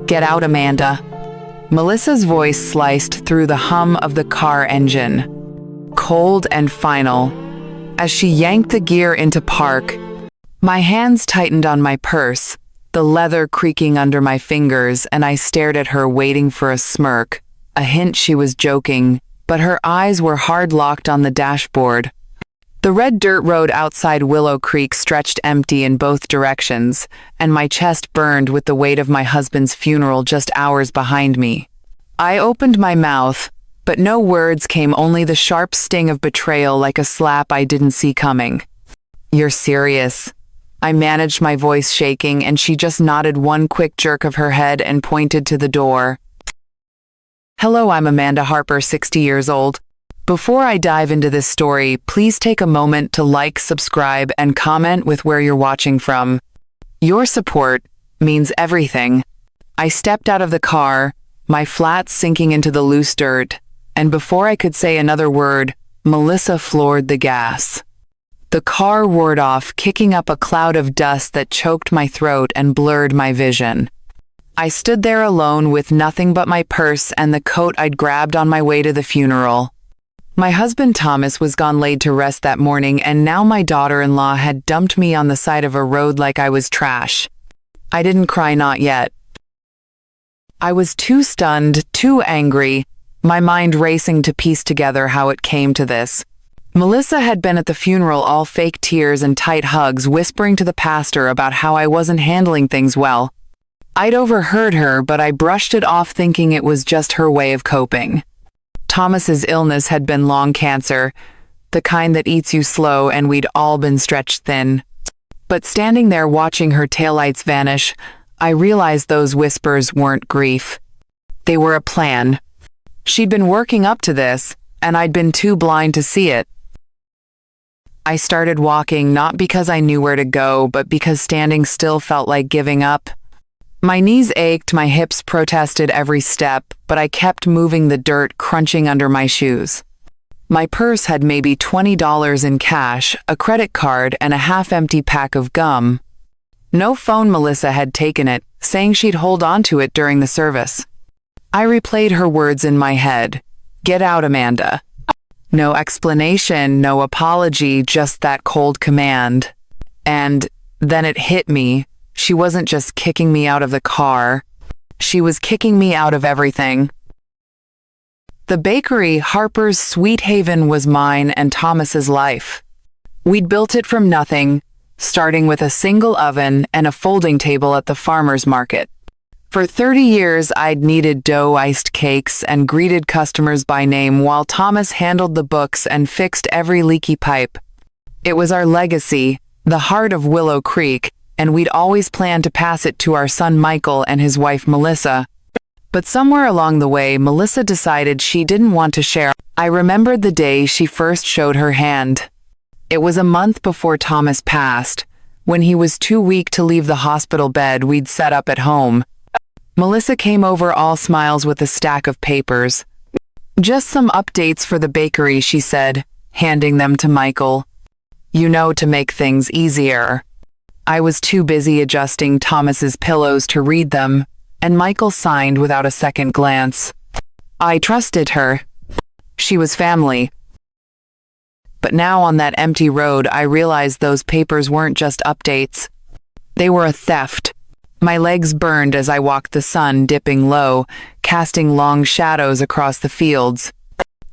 Get out, Amanda. Melissa's voice sliced through the hum of the car engine, cold and final. As she yanked the gear into park, my hands tightened on my purse, the leather creaking under my fingers, and I stared at her, waiting for a smirk, a hint she was joking, but her eyes were hard-locked on the dashboard. The red dirt road outside Willow Creek stretched empty in both directions, and my chest burned with the weight of my husband's funeral just hours behind me. I opened my mouth, but no words came, only the sharp sting of betrayal, like a slap I didn't see coming. You're serious? I managed, my voice shaking, and she just nodded, one quick jerk of her head, and pointed to the door. Hello, I'm Amanda Harper, 60 years old. Before I dive into this story, please take a moment to like, subscribe, and comment with where you're watching from. Your support means everything. I stepped out of the car, my flat sinking into the loose dirt, and before I could say another word, Melissa floored the gas. The car roared off, kicking up a cloud of dust that choked my throat and blurred my vision. I stood there alone with nothing but my purse and the coat I'd grabbed on my way to the funeral. My husband Thomas was gone laid to rest that morning, and now my daughter-in-law had dumped me on the side of a road like I was trash. I didn't cry, not yet. I was too stunned, too angry, my mind racing to piece together how it came to this. Melissa had been at the funeral, all fake tears and tight hugs, whispering to the pastor about how I wasn't handling things well. I'd overheard her, but I brushed it off, thinking it was just her way of coping. Thomas's illness had been lung cancer, the kind that eats you slow, and we'd all been stretched thin. But standing there watching her taillights vanish, I realized those whispers weren't grief. They were a plan. She'd been working up to this, and I'd been too blind to see it. I started walking, not because I knew where to go, but because standing still felt like giving up. My knees ached, my hips protested every step, but I kept moving, the dirt crunching under my shoes. My purse had maybe $20 in cash, a credit card, and a half-empty pack of gum. No phone. Melissa had taken it, saying she'd hold on to it during the service. I replayed her words in my head. Get out, Amanda. No explanation, no apology, just that cold command. And then it hit me. She wasn't just kicking me out of the car. She was kicking me out of everything. The bakery, Harper's Sweet Haven, was mine and Thomas's life. We'd built it from nothing, starting with a single oven and a folding table at the farmer's market. For 30 years, I'd kneaded dough, iced cakes, and greeted customers by name, while Thomas handled the books and fixed every leaky pipe. It was our legacy, the heart of Willow Creek, and we'd always planned to pass it to our son Michael and his wife Melissa. But somewhere along the way, Melissa decided she didn't want to share. I remembered the day she first showed her hand. It was a month before Thomas passed, when he was too weak to leave the hospital bed we'd set up at home. Melissa came over, all smiles, with a stack of papers. Just some updates for the bakery, she said, handing them to Michael. You know, to make things easier. I was too busy adjusting Thomas's pillows to read them, and Michael signed without a second glance. I trusted her. She was family. But now, on that empty road, I realized those papers weren't just updates. They were a theft. My legs burned as I walked, the sun dipping low, casting long shadows across the fields.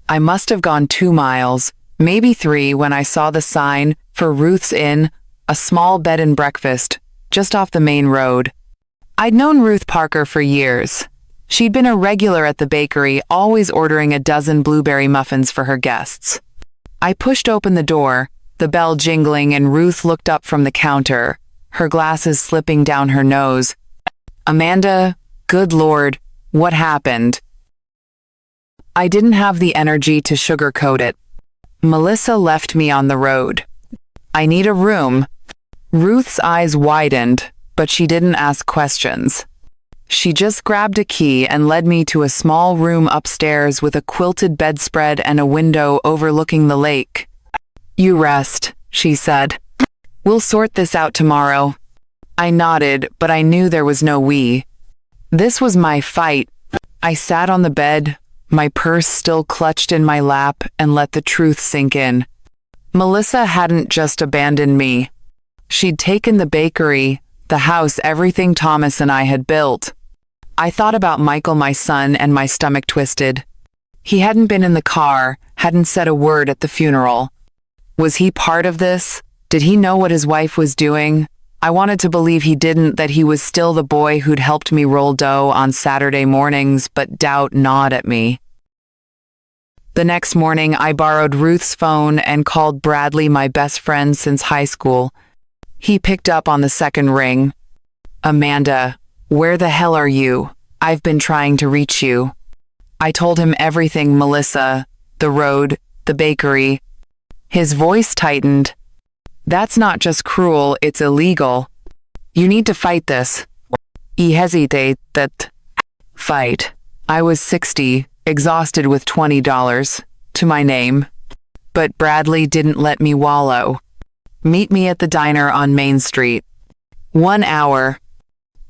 I must have gone 2 miles, maybe 3, when I saw the sign for Ruth's Inn, a small bed and breakfast, just off the main road. I'd known Ruth Parker for years. She'd been a regular at the bakery, always ordering a dozen blueberry muffins for her guests. I pushed open the door, the bell jingling, and Ruth looked up from the counter, her glasses slipping down her nose. Amanda, good Lord, what happened? I didn't have the energy to sugarcoat it. Melissa left me on the road. I need a room. Ruth's eyes widened, but she didn't ask questions. She just grabbed a key and led me to a small room upstairs with a quilted bedspread and a window overlooking the lake. You rest, she said. We'll sort this out tomorrow. I nodded, but I knew there was no we. This was my fight. I sat on the bed, my purse still clutched in my lap, and let the truth sink in. Melissa hadn't just abandoned me. She'd taken the bakery, the house, everything Thomas and I had built. I thought about Michael, my son, and my stomach twisted. He hadn't been in the car, hadn't said a word at the funeral. Was he part of this? Did he know what his wife was doing? I wanted to believe he didn't, that he was still the boy who'd helped me roll dough on Saturday mornings, but doubt gnawed at me. The next morning, I borrowed Ruth's phone and called Bradley, my best friend since high school. He picked up on the second ring. "Amanda, where the hell are you? I've been trying to reach you." I told him everything, Melissa, the road, the bakery. His voice tightened. "That's not just cruel, it's illegal. You need to fight this." He hesitated. Fight. I was 60, exhausted with $20 to my name. But Bradley didn't let me wallow. "Meet me at the diner on Main Street." 1 hour.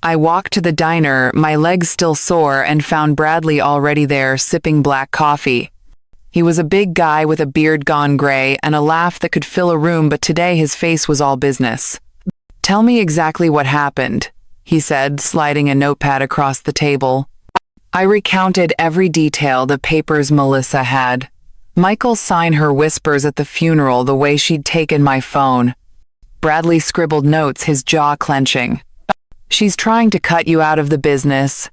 I walked to the diner, my legs still sore, and found Bradley already there, sipping black coffee. He was a big guy with a beard gone gray and a laugh that could fill a room, but today his face was all business. "Tell me exactly what happened," he said, sliding a notepad across the table. I recounted every detail, the papers Melissa had. Michael signed her whispers at the funeral, the way she'd taken my phone. Bradley scribbled notes, his jaw clenching. "She's trying to cut you out of the business.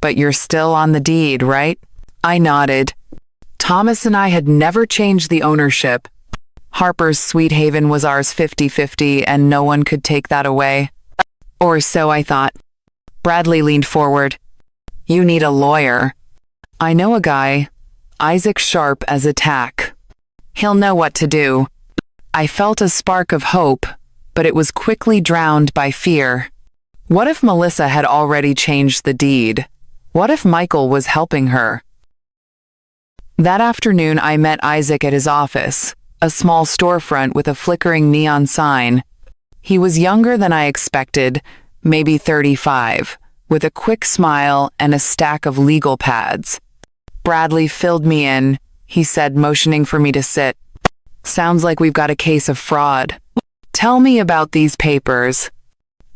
But you're still on the deed, right?" I nodded. Thomas and I had never changed the ownership. Harper's Sweet Haven was ours 50-50, and no one could take that away. Or so I thought. Bradley leaned forward. "You need a lawyer." "I know a guy. Isaac, sharp as a tack. He'll know what to do." I felt a spark of hope, but it was quickly drowned by fear. What if Melissa had already changed the deed? What if Michael was helping her? That afternoon, I met Isaac at his office, a small storefront with a flickering neon sign. He was younger than I expected, maybe 35, with a quick smile and a stack of legal pads. Bradley filled me in, he said, motioning for me to sit. "Sounds like we've got a case of fraud. Tell me about these papers."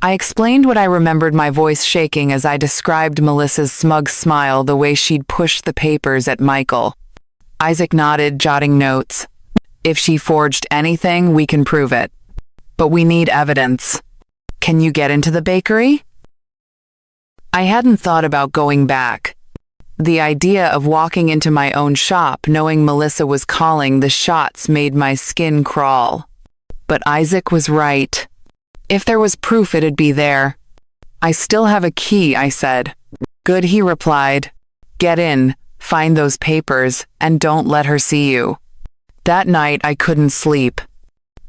I explained what I remembered, my voice shaking as I described Melissa's smug smile, the way she'd pushed the papers at Michael. Isaac nodded, jotting notes. "If she forged anything, we can prove it. But we need evidence. Can you get into the bakery?" I hadn't thought about going back. The idea of walking into my own shop, knowing Melissa was calling the shots, made my skin crawl. But Isaac was right. If there was proof, it'd be there. "I still have a key," I said. "Good," he replied. "Get in, find those papers, and don't let her see you." That night, I couldn't sleep.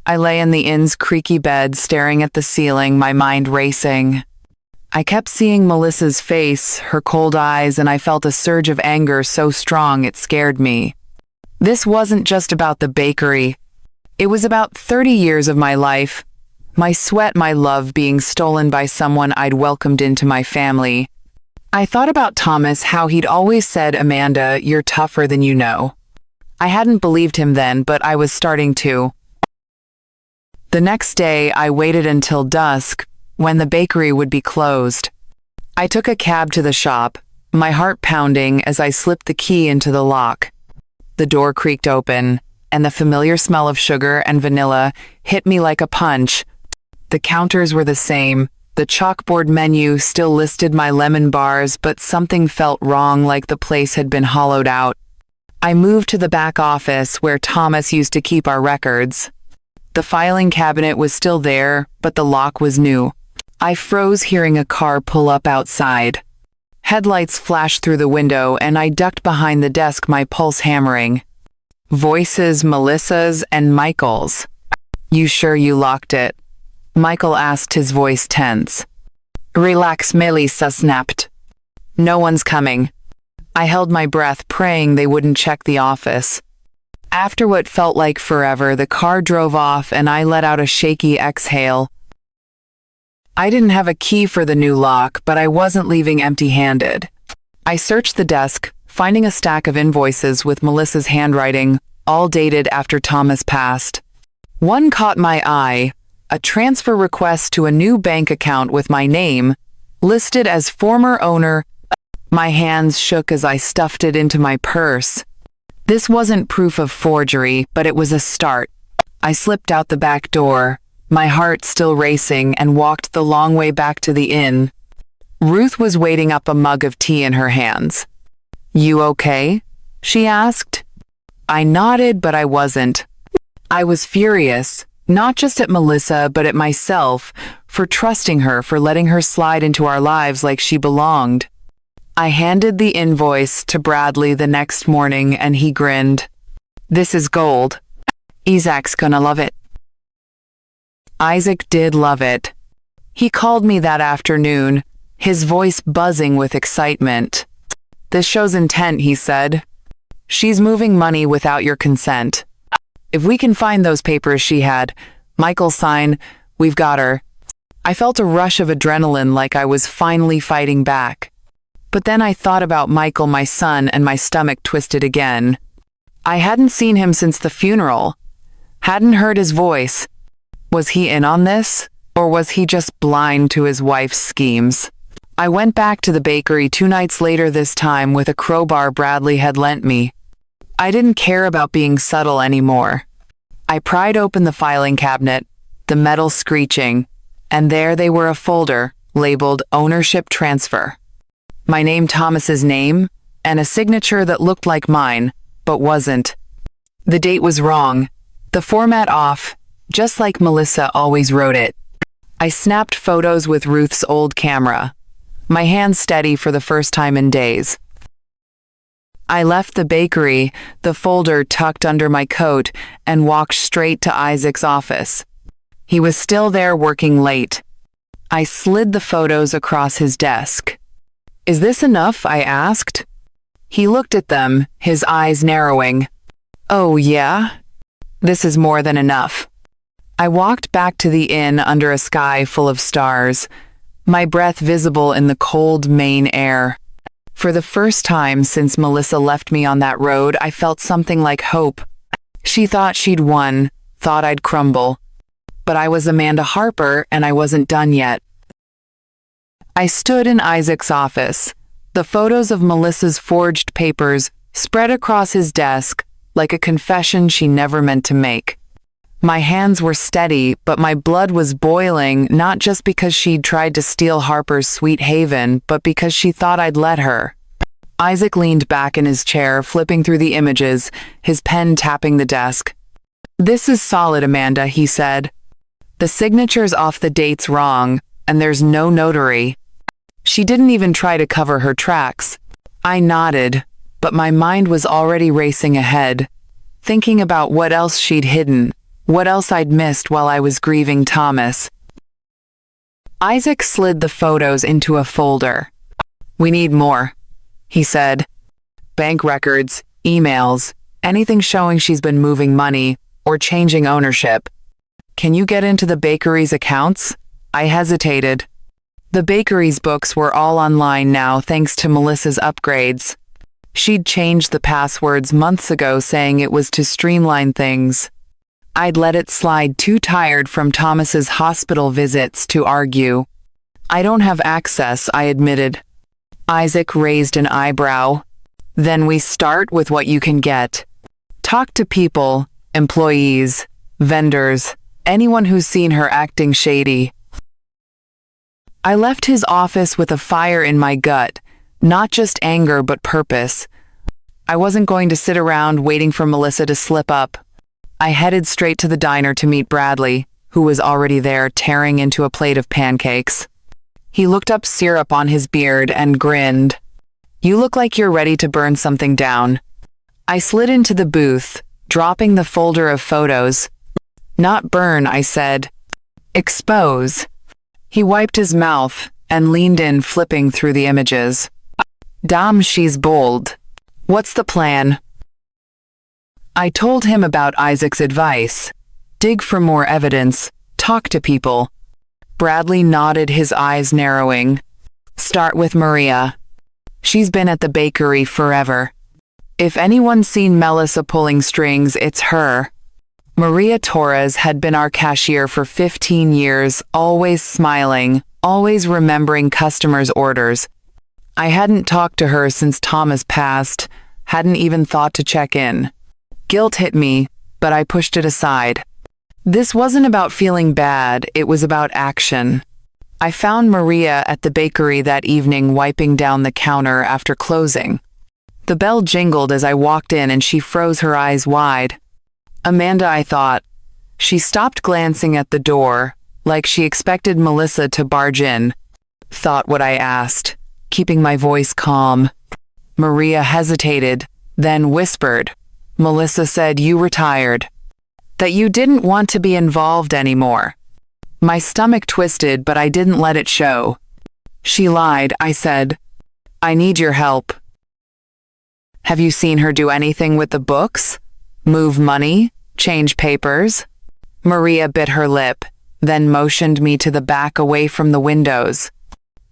I lay in the inn's creaky bed, staring at the ceiling, my mind racing. I kept seeing Melissa's face, her cold eyes, and I felt a surge of anger so strong it scared me. This wasn't just about the bakery. It was about 30 years of my life, my sweat, my love being stolen by someone I'd welcomed into my family. I thought about Thomas, how he'd always said, "Amanda, you're tougher than you know." I hadn't believed him then, but I was starting to. The next day, I waited until dusk, when the bakery would be closed. I took a cab to the shop, my heart pounding as I slipped the key into the lock. The door creaked open, and the familiar smell of sugar and vanilla hit me like a punch. The counters were the same. The chalkboard menu still listed my lemon bars, but something felt wrong, like the place had been hollowed out. I moved to the back office where Thomas used to keep our records. The filing cabinet was still there, but the lock was new. I froze hearing a car pull up outside. Headlights flashed through the window, and I ducked behind the desk, my pulse hammering. Voices, Melissa's and Michael's. "You sure you locked it?" Michael asked, his voice tense. "Relax," Melissa snapped. "No one's coming." I held my breath, praying they wouldn't check the office. After what felt like forever, the car drove off and I let out a shaky exhale. I didn't have a key for the new lock, but I wasn't leaving empty-handed. I searched the desk, finding a stack of invoices with Melissa's handwriting, all dated after Thomas passed. One caught my eye, a transfer request to a new bank account with my name, listed as former owner. My hands shook as I stuffed it into my purse. This wasn't proof of forgery, but it was a start. I slipped out the back door, my heart still racing, and walked the long way back to the inn. Ruth was waiting up a mug of tea in her hands. "You okay?" she asked. I nodded, but I wasn't. I was furious, not just at Melissa, but at myself, for trusting her, for letting her slide into our lives like she belonged. I handed the invoice to Bradley the next morning, and he grinned. "This is gold. Isaac's gonna love it." Isaac did love it. He called me that afternoon, his voice buzzing with excitement. "This shows intent," he said. "She's moving money without your consent. If we can find those papers she had, Michael's sign, we've got her." I felt a rush of adrenaline, like I was finally fighting back. But then I thought about Michael, my son, and my stomach twisted again. I hadn't seen him since the funeral, hadn't heard his voice. Was he in on this, or was he just blind to his wife's schemes? I went back to the bakery 2 nights later, this time with a crowbar Bradley had lent me. I didn't care about being subtle anymore. I pried open the filing cabinet, the metal screeching, and there they were, a folder labeled Ownership Transfer. My name, Thomas's name, and a signature that looked like mine, but wasn't. The date was wrong, the format off, just like Melissa always wrote it. I snapped photos with Ruth's old camera, my hands steady for the first time in days. I left the bakery, the folder tucked under my coat, and walked straight to Isaac's office. He was still there, working late. I slid the photos across his desk. "Is this enough?" I asked. He looked at them, his eyes narrowing. "Oh, yeah? This is more than enough." I walked back to the inn under a sky full of stars, my breath visible in the cold Maine air. For the first time since Melissa left me on that road, I felt something like hope. She thought she'd won, thought I'd crumble. But I was Amanda Harper, and I wasn't done yet. I stood in Isaac's office, the photos of Melissa's forged papers spread across his desk like a confession she never meant to make. My hands were steady, but my blood was boiling, not just because she'd tried to steal Harper's sweet haven, but because she thought I'd let her. Isaac leaned back in his chair, flipping through the images, his pen tapping the desk. "This is solid, Amanda," he said. "The signature's off, the date's wrong, and there's no notary." She didn't even try to cover her tracks. I nodded, but my mind was already racing ahead, thinking about what else she'd hidden, what else I'd missed while I was grieving Thomas. Isaac slid the photos into a folder. "We need more," he said. "Bank records, emails, anything showing she's been moving money or changing ownership." "Can you get into the bakery's accounts?" I hesitated. The bakery's books were all online now, thanks to Melissa's upgrades. She'd changed the passwords months ago, saying it was to streamline things. I'd let it slide, too tired from Thomas's hospital visits to argue. "I don't have access," I admitted. Isaac raised an eyebrow. "Then we start with what you can get. Talk to people, employees, vendors, anyone who's seen her acting shady." I left his office with a fire in my gut, not just anger but purpose. I wasn't going to sit around waiting for Melissa to slip up. I headed straight to the diner to meet Bradley, who was already there, tearing into a plate of pancakes. He looked up, syrup on his beard, and grinned. "You look like you're ready to burn something down." I slid into the booth, dropping the folder of photos. "Not burn," I said. "Expose." He wiped his mouth and leaned in, flipping through the images. "Damn, she's bold. What's the plan?" I told him about Isaac's advice. Dig for more evidence, talk to people. Bradley nodded, his eyes narrowing. Start with Maria. She's been at the bakery forever. If anyone's seen Melissa pulling strings, it's her. Maria Torres had been our cashier for 15 years, always smiling, always remembering customers' orders. I hadn't talked to her since Thomas passed, hadn't even thought to check in. Guilt hit me, but I pushed it aside. This wasn't about feeling bad, it was about action. I found Maria at the bakery that evening, wiping down the counter after closing. The bell jingled as I walked in and she froze, her eyes wide. Amanda, I thought. She stopped, glancing at the door, like she expected Melissa to barge in. Thought what I asked, keeping my voice calm. Maria hesitated, then whispered. Melissa said you retired. That you didn't want to be involved anymore. My stomach twisted, but I didn't let it show. She lied, I said. I need your help. Have you seen her do anything with the books? Move money? Change papers? Maria bit her lip, then motioned me to the back, away from the windows.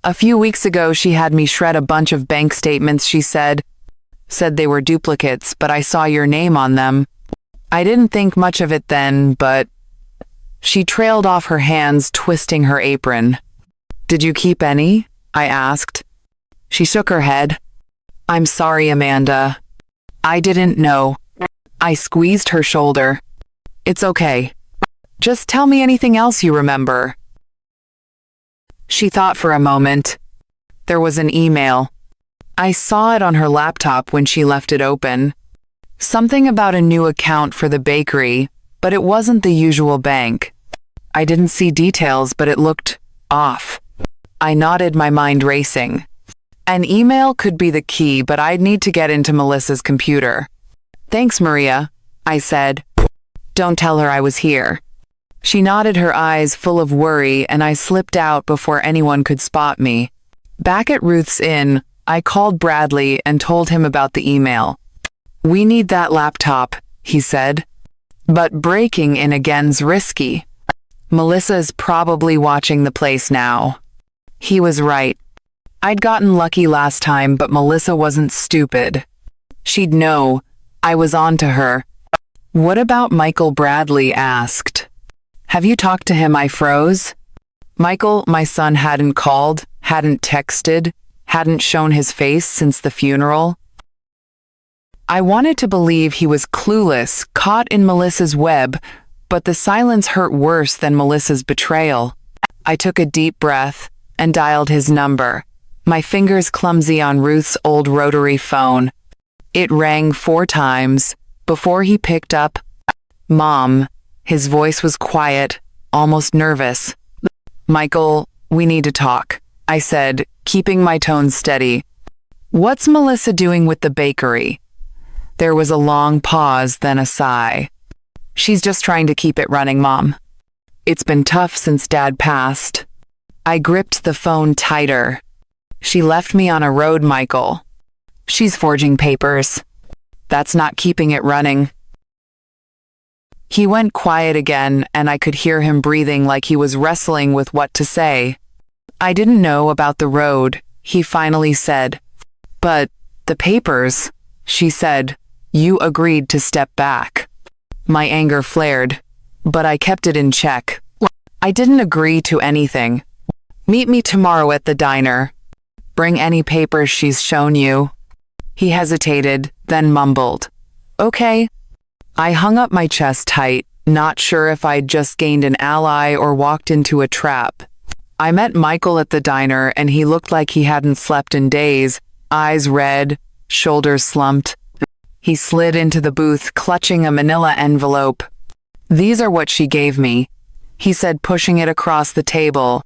A few weeks ago, she had me shred a bunch of bank statements, she said. Said they were duplicates, but I saw your name on them. I didn't think much of it then, but... She trailed off, her hands twisting her apron. Did you keep any? I asked. She shook her head. I'm sorry, Amanda. I didn't know. I squeezed her shoulder. It's okay. Just tell me anything else you remember. She thought for a moment. There was an email. I saw it on her laptop when she left it open. Something about a new account for the bakery, but it wasn't the usual bank. I didn't see details, but it looked off. I nodded, my mind racing. An email could be the key, but I'd need to get into Melissa's computer. Thanks, Maria, I said. Don't tell her I was here. She nodded, her eyes full of worry, and I slipped out before anyone could spot me. Back at Ruth's Inn, I called Bradley and told him about the email. We need that laptop, he said. But breaking in again's risky. Melissa's probably watching the place now. He was right. I'd gotten lucky last time, but Melissa wasn't stupid. She'd know. I was on to her. What about Michael? Bradley asked. Have you talked to him? I froze. Michael, my son, hadn't called, hadn't texted, hadn't shown his face since the funeral. I wanted to believe he was clueless, caught in Melissa's web, but the silence hurt worse than Melissa's betrayal. I took a deep breath and dialed his number, my fingers clumsy on Ruth's old rotary phone. It rang 4 times before he picked up. Mom. His voice was quiet, almost nervous. Michael, we need to talk, I said, keeping my tone steady. What's Melissa doing with the bakery? There was a long pause, then a sigh. She's just trying to keep it running, Mom. It's been tough since Dad passed. I gripped the phone tighter. She left me on a road, Michael. She's forging papers. That's not keeping it running. He went quiet again, and I could hear him breathing like he was wrestling with what to say. I didn't know about the road, he finally said. But the papers, she said. You agreed to step back. My anger flared, but I kept it in check. I didn't agree to anything. Meet me tomorrow at the diner. Bring any papers she's shown you. He hesitated, then mumbled. Okay. I hung up my chest tight, not sure if I'd just gained an ally or walked into a trap. I met Michael at the diner, and he looked like he hadn't slept in days, eyes red, shoulders slumped. He slid into the booth, clutching a manila envelope. These are what she gave me, he said, pushing it across the table.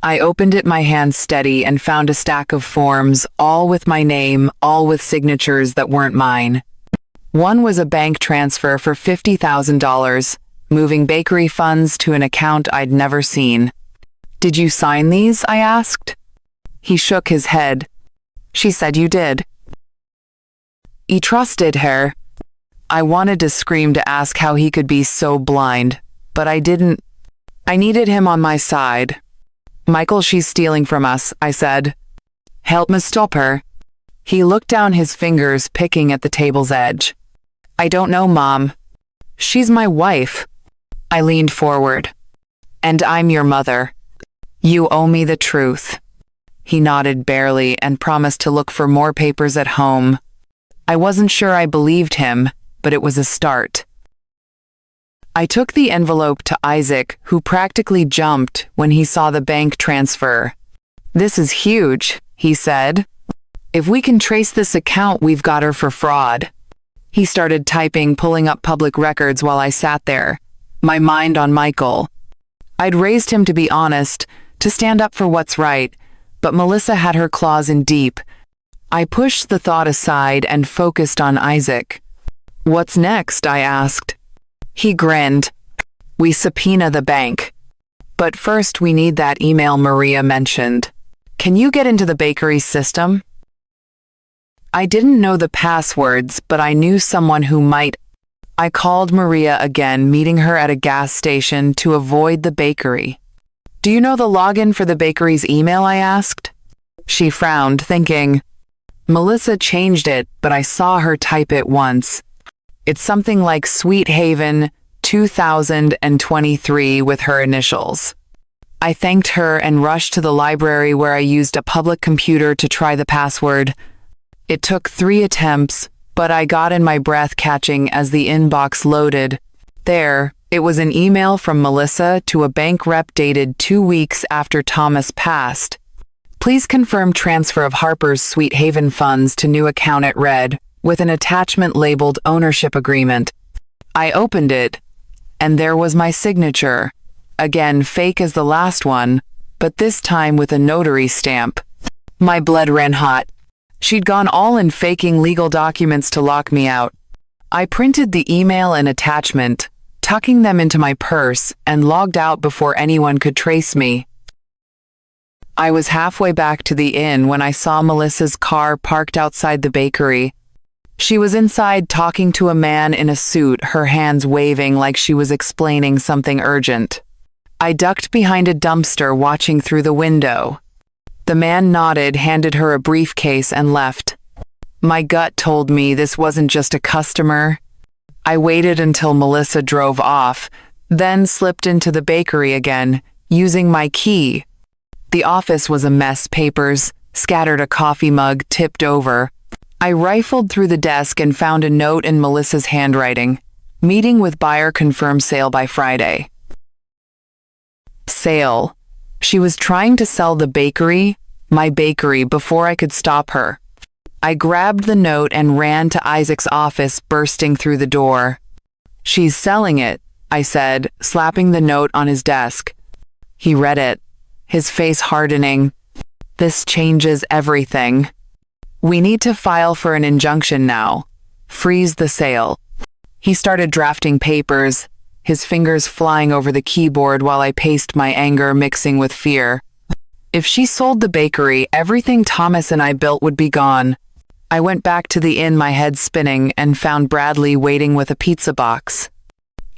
I opened it, my hand steady, and found a stack of forms, all with my name, all with signatures that weren't mine. One was a bank transfer for $50,000, moving bakery funds to an account I'd never seen. Did you sign these? I asked. He shook his head. She said you did. He trusted her. I wanted to scream, to ask how he could be so blind, but I didn't. I needed him on my side. Michael, she's stealing from us, I said. Help me stop her. He looked down, his fingers picking at the table's edge. I don't know, Mom. She's my wife. I leaned forward. And I'm your mother. You owe me the truth. He nodded barely and promised to look for more papers at home. I wasn't sure I believed him, but it was a start. I took the envelope to Isaac, who practically jumped when he saw the bank transfer. This is huge, he said. If we can trace this account, we've got her for fraud. He started typing, pulling up public records while I sat there, my mind on Michael. I'd raised him to be honest, to stand up for what's right, but Melissa had her claws in deep. I pushed the thought aside and focused on Isaac. What's next? I asked. He grinned. We subpoena the bank. But first we need that email Maria mentioned. Can you get into the bakery system? I didn't know the passwords, but I knew someone who might. I called Maria again, meeting her at a gas station to avoid the bakery. Do you know the login for the bakery's email? I asked. She frowned, thinking, Melissa changed it, but I saw her type it once. It's something like Sweet Haven 2023 with her initials. I thanked her and rushed to the library where I used a public computer to try the password. It took 3 attempts, but I got in my breath catching as the inbox loaded. There, it was an email from Melissa to a bank rep dated 2 weeks after Thomas passed. Please confirm transfer of Harper's Sweet Haven funds to new account, it read, with an attachment labeled ownership agreement. I opened it, and there was my signature. Again, fake as the last one, but this time with a notary stamp. My blood ran hot. She'd gone all in faking legal documents to lock me out. I printed the email and attachment, tucking them into my purse, and logged out before anyone could trace me. I was halfway back to the inn when I saw Melissa's car parked outside the bakery. She was inside talking to a man in a suit, her hands waving like she was explaining something urgent. I ducked behind a dumpster, watching through the window. The man nodded, handed her a briefcase, and left. My gut told me this wasn't just a customer. I waited until Melissa drove off, then slipped into the bakery again, using my key. The office was a mess, papers scattered, a coffee mug tipped over. I rifled through the desk and found a note in Melissa's handwriting. Meeting with buyer, confirm sale by Friday. Sale. She was trying to sell the bakery, my bakery, before I could stop her. I grabbed the note and ran to Isaac's office, bursting through the door. She's selling it, I said, slapping the note on his desk. He read it, his face hardening. This changes everything. We need to file for an injunction now. Freeze the sale. He started drafting papers, his fingers flying over the keyboard while I paced, my anger mixing with fear. If she sold the bakery, everything Thomas and I built would be gone. I went back to the inn, my head spinning, and found Bradley waiting with a pizza box.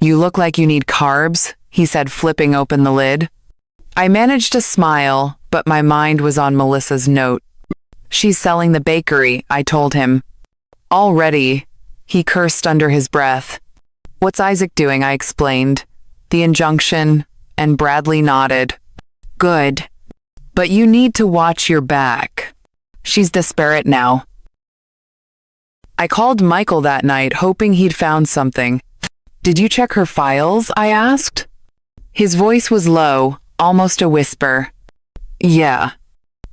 You look like you need carbs, he said, flipping open the lid. I managed to smile, but my mind was on Melissa's note. She's selling the bakery, I told him. Already, he cursed under his breath. What's Isaac doing? I explained. The injunction, and Bradley nodded. Good. But you need to watch your back. She's desperate now. I called Michael that night, hoping he'd found something. Did you check her files? I asked. His voice was low, almost a whisper. Yeah.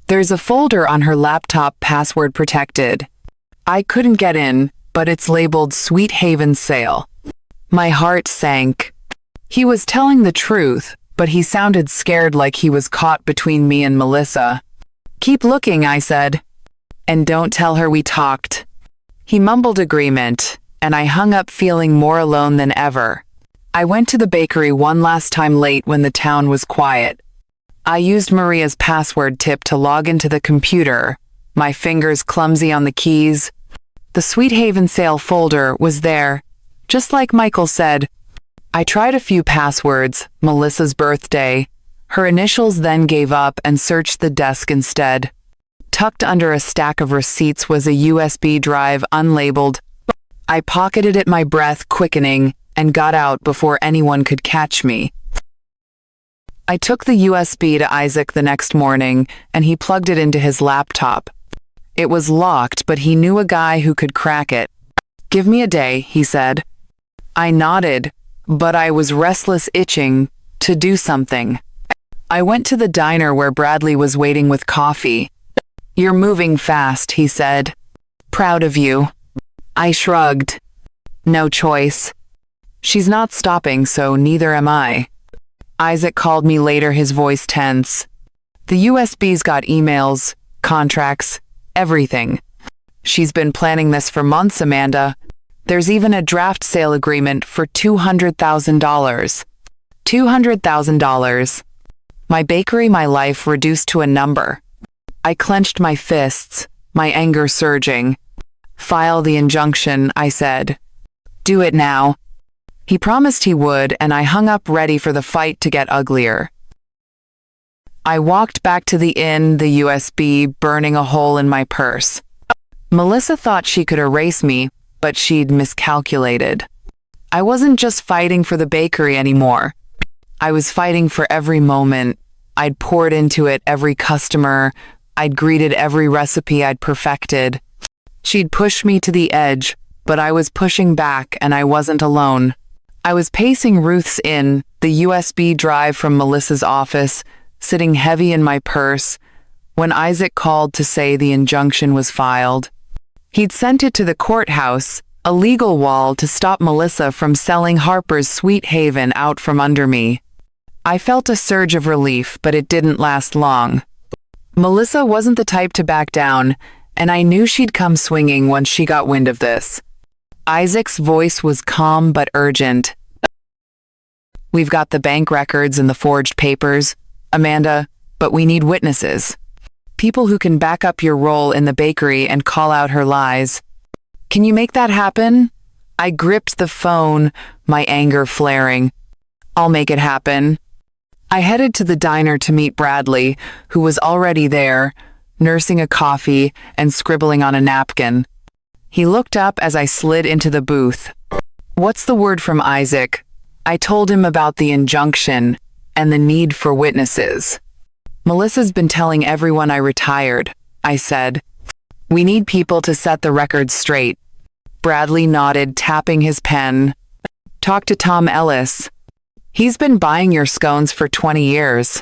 There's a folder on her laptop, password protected. I couldn't get in, but it's labeled Sweet Haven Sale. My heart sank. He was telling the truth, but he sounded scared, like he was caught between me and Melissa. Keep looking, I said. And don't tell her we talked. He mumbled agreement, and I hung up feeling more alone than ever. I went to the bakery one last time late when the town was quiet. I used Maria's password tip to log into the computer, my fingers clumsy on the keys. The Sweet Haven Sale folder was there, just like Michael said. I tried a few passwords: Melissa's birthday, Her initials then gave up and searched the desk instead. Tucked under a stack of receipts was a USB drive unlabeled. I pocketed it, my breath quickening, and got out before anyone could catch me. I took the USB to Isaac the next morning, and he plugged it into his laptop. It was locked, but he knew a guy who could crack it. "Give me a day," he said. I nodded, but I was restless, itching to do something. I went to the diner where Bradley was waiting with coffee. "You're moving fast," he said. "Proud of you." I shrugged. "No choice. She's not stopping, so neither am I." Isaac called me later, his voice tense. "The USB's got emails, contracts, everything. She's been planning this for months, Amanda. There's even a draft sale agreement for $200,000. $200,000. My bakery, my life reduced to a number. I clenched my fists, my anger surging. "File the injunction," I said. "Do it now." He promised he would, and I hung up, ready for the fight to get uglier. I walked back to the inn, the USB burning a hole in my purse. Melissa thought she could erase me, but she'd miscalculated. I wasn't just fighting for the bakery anymore. I was fighting for every moment. I'd poured into it, every customer. I'd greeted every recipe I'd perfected. She'd pushed me to the edge, but I was pushing back, and I wasn't alone. I was pacing Ruth's inn, the USB drive from Melissa's office, sitting heavy in my purse, when Isaac called to say the injunction was filed. He'd sent it to the courthouse, a legal wall to stop Melissa from selling Harper's Sweet Haven out from under me. I felt a surge of relief, but it didn't last long. Melissa wasn't the type to back down, and I knew she'd come swinging once she got wind of this. Isaac's voice was calm but urgent. "We've got the bank records and the forged papers, Amanda, but we need witnesses. People who can back up your role in the bakery and call out her lies. Can you make that happen?" I gripped the phone, my anger flaring. "I'll make it happen." I headed to the diner to meet Bradley, who was already there, nursing a coffee and scribbling on a napkin. He looked up as I slid into the booth. "What's the word from Isaac?" I told him about the injunction and the need for witnesses. "Melissa's been telling everyone I retired," I said. "We need people to set the record straight." Bradley nodded, tapping his pen. "Talk to Tom Ellis. He's been buying your scones for 20 years.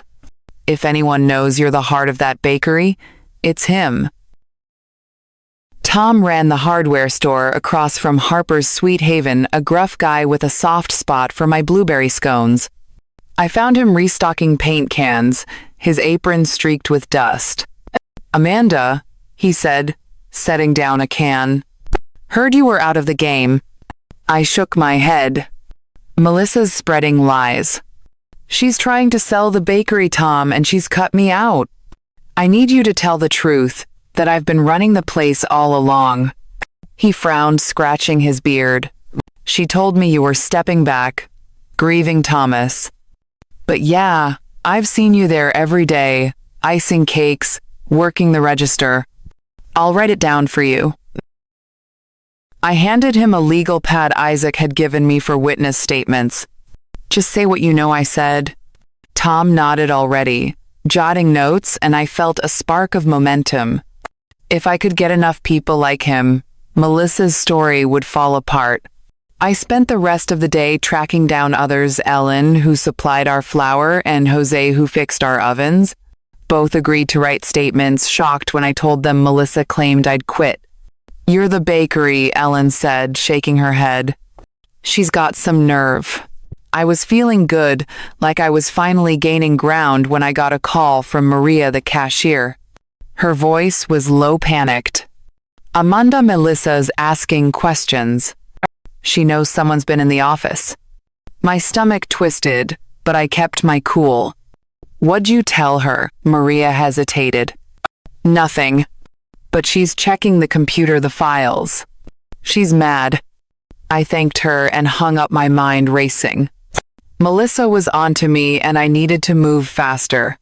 If anyone knows you're the heart of that bakery, it's him." Tom ran the hardware store across from Harper's Sweet Haven, a gruff guy with a soft spot for my blueberry scones. I found him restocking paint cans, his apron streaked with dust. "Amanda," he said, setting down a can. "Heard you were out of the game." I shook my head. "Melissa's spreading lies. She's trying to sell the bakery, Tom, and she's cut me out. I need you to tell the truth, that I've been running the place all along." He frowned, scratching his beard. "She told me you were stepping back, grieving Thomas. But yeah, I've seen you there every day, icing cakes, working the register. I'll write it down for you." I handed him a legal pad Isaac had given me for witness statements. "Just say what you know," I said. Tom nodded already, jotting notes, and I felt a spark of momentum. If I could get enough people like him, Melissa's story would fall apart. I spent the rest of the day tracking down others, Ellen, who supplied our flour, and Jose, who fixed our ovens. Both agreed to write statements, shocked when I told them Melissa claimed I'd quit. "You're the bakery," Ellen said, shaking her head. "She's got some nerve." I was feeling good, like I was finally gaining ground, when I got a call from Maria, the cashier. Her voice was low, panicked. "Amanda, Melissa's asking questions. She knows someone's been in the office." My stomach twisted, but I kept my cool. "What'd you tell her?" Maria hesitated. "Nothing. But she's checking the computer, the files. She's mad." I thanked her and hung up, my mind racing. Melissa was onto me and I needed to move faster.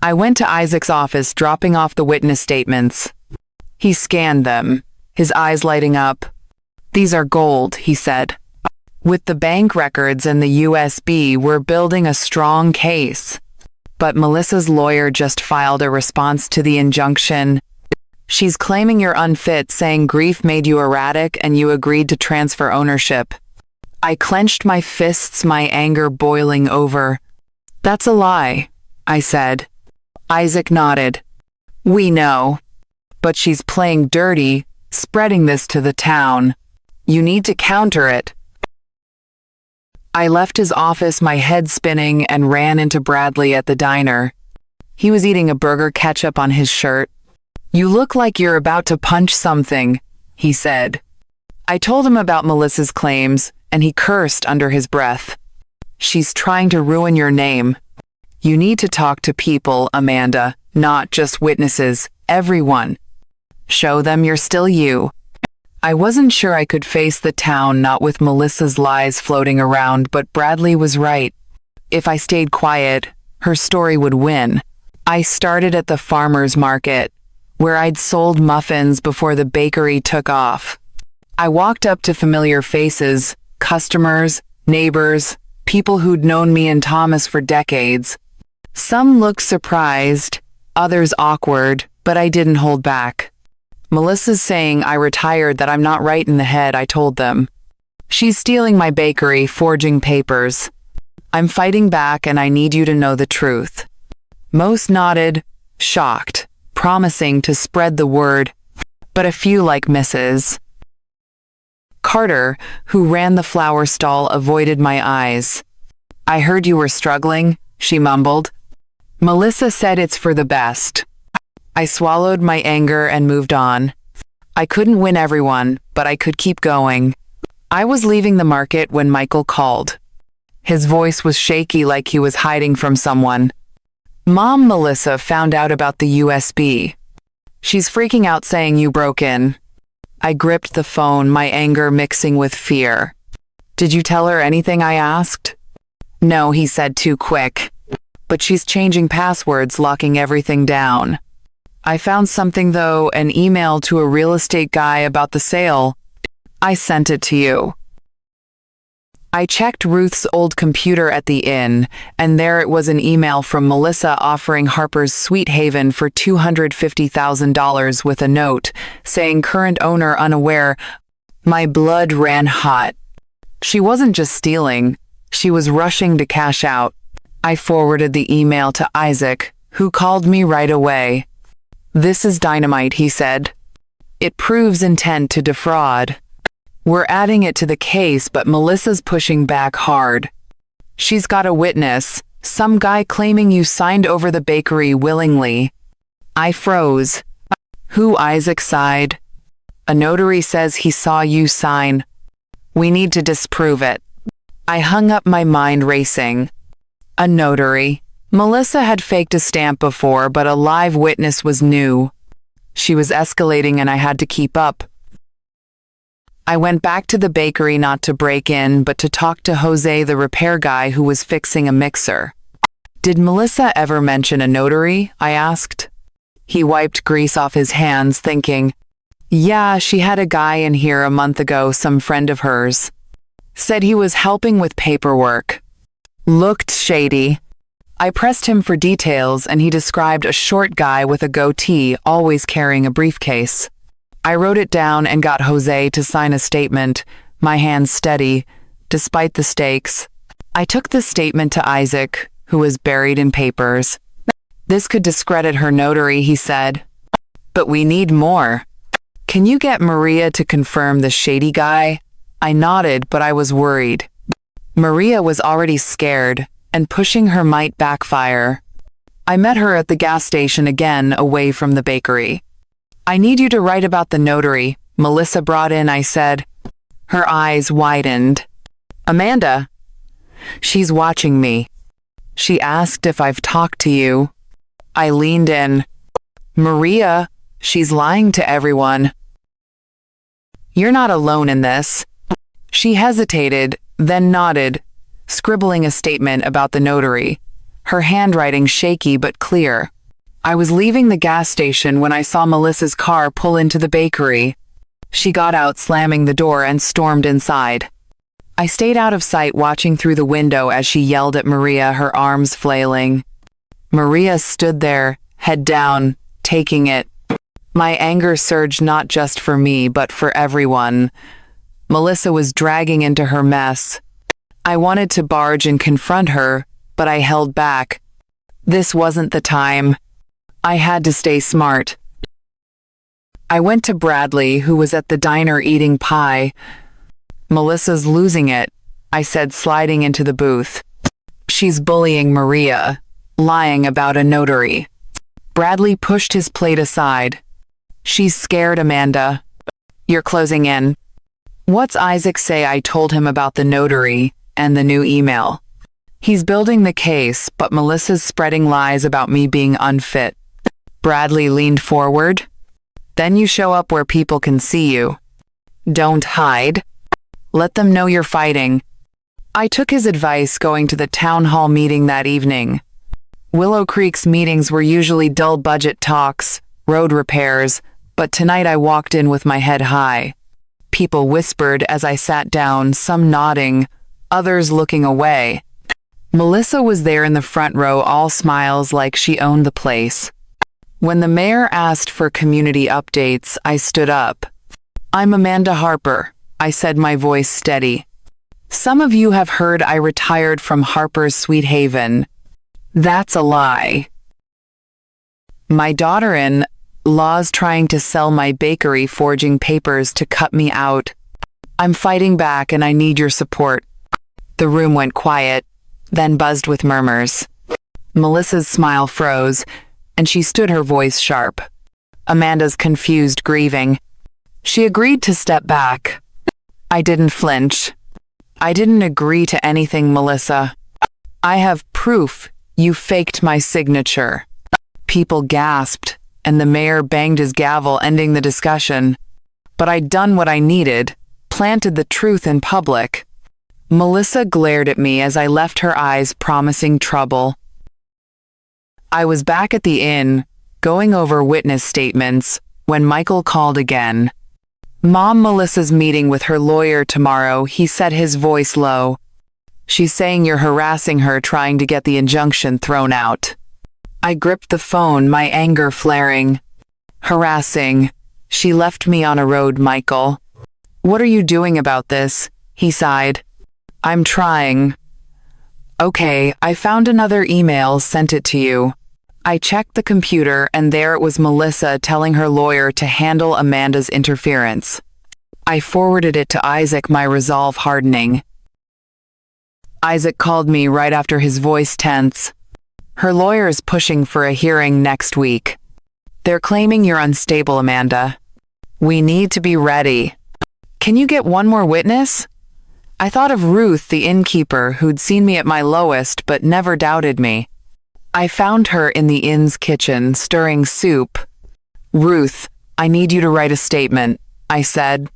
I went to Isaac's office, dropping off the witness statements. He scanned them, his eyes lighting up. "These are gold," he said. "With the bank records and the USB, we're building a strong case." But Melissa's lawyer just filed a response to the injunction. "She's claiming you're unfit, saying grief made you erratic and you agreed to transfer ownership." I clenched my fists, my anger boiling over. "That's a lie," I said. Isaac nodded. "We know. But she's playing dirty, spreading this to the town. You need to counter it." I left his office, my head spinning, and ran into Bradley at the diner. He was eating a burger, ketchup on his shirt. "You look like you're about to punch something," he said. I told him about Melissa's claims, and he cursed under his breath. "She's trying to ruin your name. You need to talk to people, Amanda, not just witnesses, everyone. Show them you're still you." I wasn't sure I could face the town, not with Melissa's lies floating around, but Bradley was right. If I stayed quiet, her story would win. I started at the farmer's market, where I'd sold muffins before the bakery took off. I walked up to familiar faces, customers, neighbors, people who'd known me and Thomas for decades. Some looked surprised, others awkward, but I didn't hold back. "Melissa's saying I retired, that I'm not right in the head," I told them. "She's stealing my bakery, forging papers. I'm fighting back and I need you to know the truth." Most nodded, shocked, promising to spread the word, but a few, like Mrs. Carter, who ran the flower stall, avoided my eyes. "I heard you were struggling," she mumbled. "Melissa said it's for the best." I swallowed my anger and moved on. I couldn't win everyone, but I could keep going. I was leaving the market when Michael called. His voice was shaky, like he was hiding from someone. "Mom, Melissa found out about the USB. She's freaking out, saying you broke in." I gripped the phone, my anger mixing with fear. "Did you tell her anything?" I asked. "No," he said, too quick. "But she's changing passwords, locking everything down." "I found something though, an email to a real estate guy about the sale. I sent it to you." I checked Ruth's old computer at the inn, and there it was, an email from Melissa offering Harper's Sweet Haven for $250,000 with a note saying current owner unaware. My blood ran hot. She wasn't just stealing, she was rushing to cash out. I forwarded the email to Isaac, who called me right away. "This is dynamite," he said. "It proves intent to defraud. We're adding it to the case, but Melissa's pushing back hard. She's got a witness, some guy claiming you signed over the bakery willingly." I froze. "Who?" Isaac sighed. "A notary says he saw you sign. We need to disprove it." I hung up, my mind racing. A notary. Melissa had faked a stamp before, but a live witness was new. She was escalating and I had to keep up. I went back to the bakery, not to break in, but to talk to Jose, the repair guy who was fixing a mixer. "Did Melissa ever mention a notary?" I asked. He wiped grease off his hands, thinking, "Yeah, she had a guy in here a month ago, some friend of hers. Said he was helping with paperwork. Looked shady." I pressed him for details, and he described a short guy with a goatee, always carrying a briefcase. I wrote it down and got Jose to sign a statement, my hands steady, despite the stakes. I took the statement to Isaac, who was buried in papers. "This could discredit her notary," he said. "But we need more. Can you get Maria to confirm the shady guy?" I nodded, but I was worried. Maria was already scared, and pushing her might backfire. I met her at the gas station again, away from the bakery. "I need you to write about the notary," Melissa brought in, I said. Her eyes widened. "Amanda?" "She's watching me. She asked if I've talked to you." I leaned in. "Maria, she's lying to everyone." "You're not alone in this." She hesitated, then nodded. scribbling a statement about the notary, her handwriting shaky but clear. I was leaving the gas station when I saw Melissa's car pull into the bakery. She got out, slamming the door, and stormed inside. I stayed out of sight, watching through the window as she yelled at Maria, her arms flailing. Maria stood there, head down, taking it. My anger surged, not just for me, but for everyone. Melissa was dragging into her mess. I wanted to barge and confront her, but I held back. This wasn't the time. I had to stay smart. I went to Bradley, who was at the diner eating pie. "Melissa's losing it," I said, sliding into the booth. "She's bullying Maria, lying about a notary." Bradley pushed his plate aside. "She's scared, Amanda. You're closing in." "What's Isaac say?" I told him about the notary and the new email. "He's building the case, but Melissa's spreading lies about me being unfit." Bradley leaned forward. "Then you show up where people can see you. Don't hide. Let them know you're fighting." I took his advice, going to the town hall meeting that evening. Willow Creek's meetings were usually dull budget talks, road repairs, but tonight I walked in with my head high. People whispered as I sat down, some nodding, others looking away. Melissa was there in the front row, all smiles, like she owned the place. When the mayor asked for community updates, I stood up. "I'm Amanda Harper," I said, my voice steady. "Some of you have heard I retired from Harper's Sweet Haven. That's a lie. My daughter-in-law's trying to sell my bakery, forging papers to cut me out. I'm fighting back and I need your support." The room went quiet, then buzzed with murmurs. Melissa's smile froze, and she stood, her voice sharp. Amanda's confused, grieving. She agreed to step back. I didn't flinch. "I didn't agree to anything, Melissa. I have proof you faked my signature." People gasped, and the mayor banged his gavel, ending the discussion. But I'd done what I needed, planted the truth in public. Melissa glared at me as I left, her eyes promising trouble. I was back at the inn, going over witness statements, when Michael called again. "Mom, Melissa's meeting with her lawyer tomorrow," he said, his voice low. "She's saying you're harassing her, trying to get the injunction thrown out." I gripped the phone, my anger flaring. "Harassing? She left me on a road, Michael." "What are you doing about this?" he sighed. "I'm trying." "Okay, I found another email, sent it to you." I checked the computer, and there it was, Melissa telling her lawyer to handle Amanda's interference. I forwarded it to Isaac, my resolve hardening. Isaac called me right after, his voice tense. "Her lawyer is pushing for a hearing next week. They're claiming you're unstable, Amanda. We need to be ready. Can you get one more witness?" I thought of Ruth, the innkeeper, who'd seen me at my lowest but never doubted me. I found her in the inn's kitchen, stirring soup. "Ruth, I need you to write a statement," I said.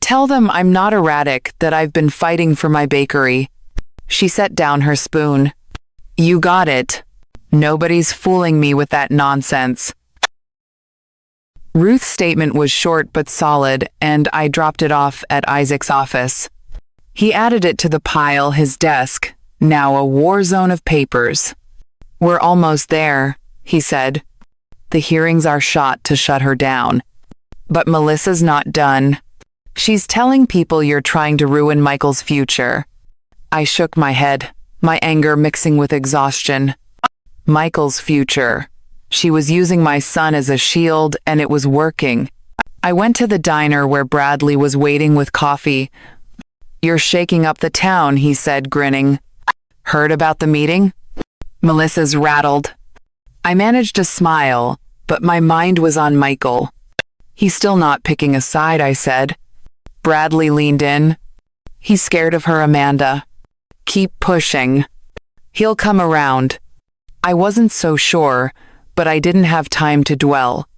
"Tell them I'm not erratic, that I've been fighting for my bakery." She set down her spoon. "You got it. Nobody's fooling me with that nonsense." Ruth's statement was short but solid, and I dropped it off at Isaac's office. He added it to the pile, his desk, now a war zone of papers. "We're almost there," he said. "The hearings are shot to shut her down. But Melissa's not done. She's telling people you're trying to ruin Michael's future." I shook my head, my anger mixing with exhaustion. Michael's future. She was using my son as a shield, and it was working. I went to the diner where Bradley was waiting with coffee. "You're shaking up the town," he said, grinning. "Heard about the meeting?" Melissa's rattled. I managed to smile, but my mind was on Michael. "He's still not picking a side," I said. Bradley leaned in. "He's scared of her, Amanda. Keep pushing. He'll come around." I wasn't so sure, but I didn't have time to dwell.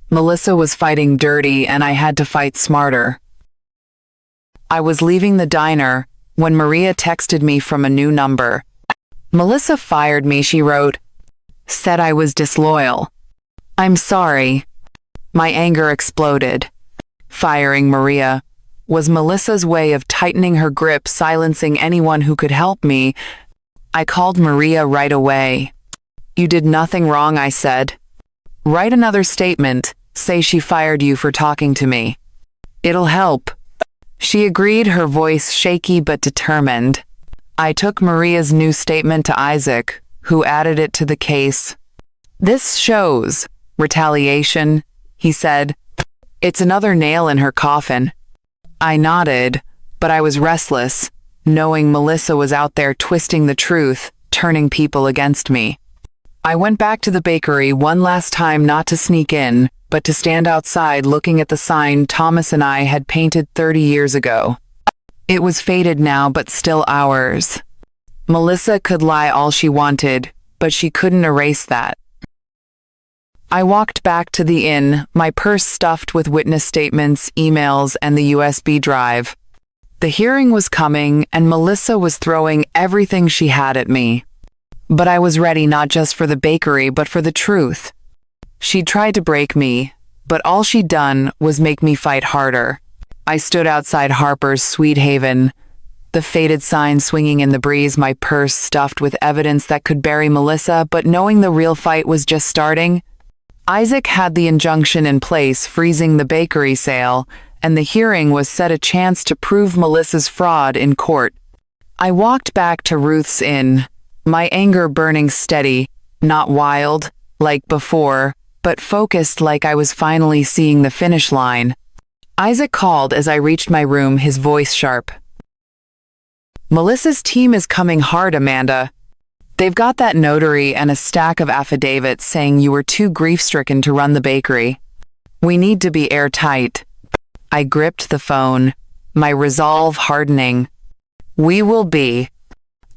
Melissa was fighting dirty, and I had to fight smarter. I was leaving the diner, when Maria texted me from a new number. Melissa fired me, she wrote. Said I was disloyal. I'm sorry. My anger exploded. Firing Maria was Melissa's way of tightening her grip, silencing anyone who could help me. I called Maria right away. You did nothing wrong, I said. Write another statement. Say she fired you for talking to me. It'll help. She agreed, her voice shaky but determined. I took Maria's new statement to Isaac, who added it to the case. This shows retaliation, he said. It's another nail in her coffin. I nodded, but I was restless, knowing Melissa was out there twisting the truth, turning people against me. I went back to the bakery one last time, not to sneak in, but to stand outside looking at the sign Thomas and I had painted 30 years ago. It was faded now, but still ours. Melissa could lie all she wanted, but she couldn't erase that. I walked back to the inn, my purse stuffed with witness statements, emails, and the USB drive. The hearing was coming, and Melissa was throwing everything she had at me. But I was ready, not just for the bakery, but for the truth. She'd tried to break me, but all she'd done was make me fight harder. I stood outside Harper's Sweet Haven, the faded sign swinging in the breeze, my purse stuffed with evidence that could bury Melissa, but knowing the real fight was just starting. Isaac had the injunction in place, freezing the bakery sale, and the hearing was set a chance to prove Melissa's fraud in court. I walked back to Ruth's Inn, my anger burning steady, not wild, like before, but focused, like I was finally seeing the finish line. Isaac called as I reached my room, his voice sharp. Melissa's team is coming hard, Amanda. They've got that notary and a stack of affidavits saying you were too grief-stricken to run the bakery. We need to be airtight. I gripped the phone, my resolve hardening. We will be.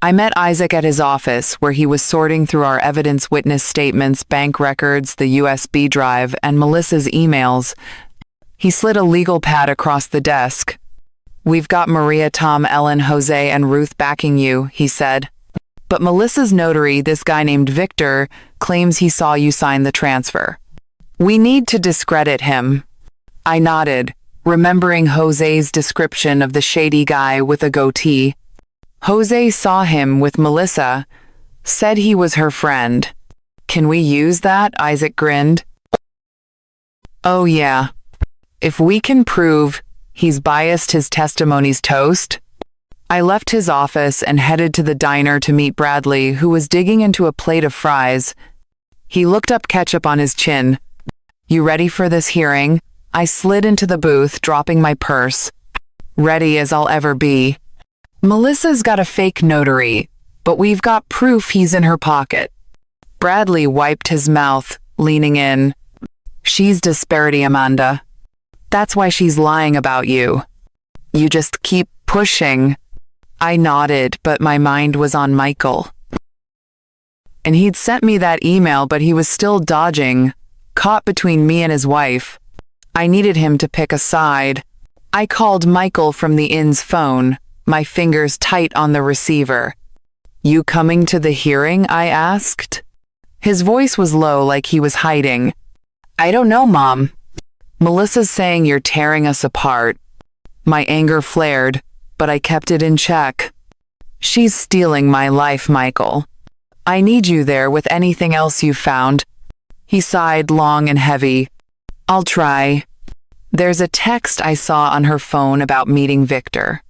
I met Isaac at his office, where he was sorting through our evidence, witness statements, bank records, the USB drive, and Melissa's emails. He slid a legal pad across the desk. We've got Maria, Tom, Ellen, Jose, and Ruth backing you, he said. But Melissa's notary, this guy named Victor, claims he saw you sign the transfer. We need to discredit him. I nodded, remembering Jose's description of the shady guy with a goatee. Jose saw him with Melissa, said he was her friend. Can we use that? Isaac grinned. Oh yeah. If we can prove he's biased, his testimony's toast. I left his office and headed to the diner to meet Bradley, who was digging into a plate of fries. He looked up, ketchup on his chin. You ready for this hearing? I slid into the booth, dropping my purse. Ready as I'll ever be. Melissa's got a fake notary, but we've got proof he's in her pocket. Bradley wiped his mouth, leaning in. She's disparity, Amanda. That's why she's lying about you. You just keep pushing. I nodded, but my mind was on Michael. And he'd sent me that email, but he was still dodging, caught between me and his wife. I needed him to pick a side. I called Michael from the inn's phone, my fingers tight on the receiver. You coming to the hearing? I asked. His voice was low, like he was hiding. I don't know, Mom. Melissa's saying you're tearing us apart. My anger flared, but I kept it in check. She's stealing my life, Michael. I need you there with anything else you found. He sighed long and heavy. I'll try. There's a text I saw on her phone about meeting Victor.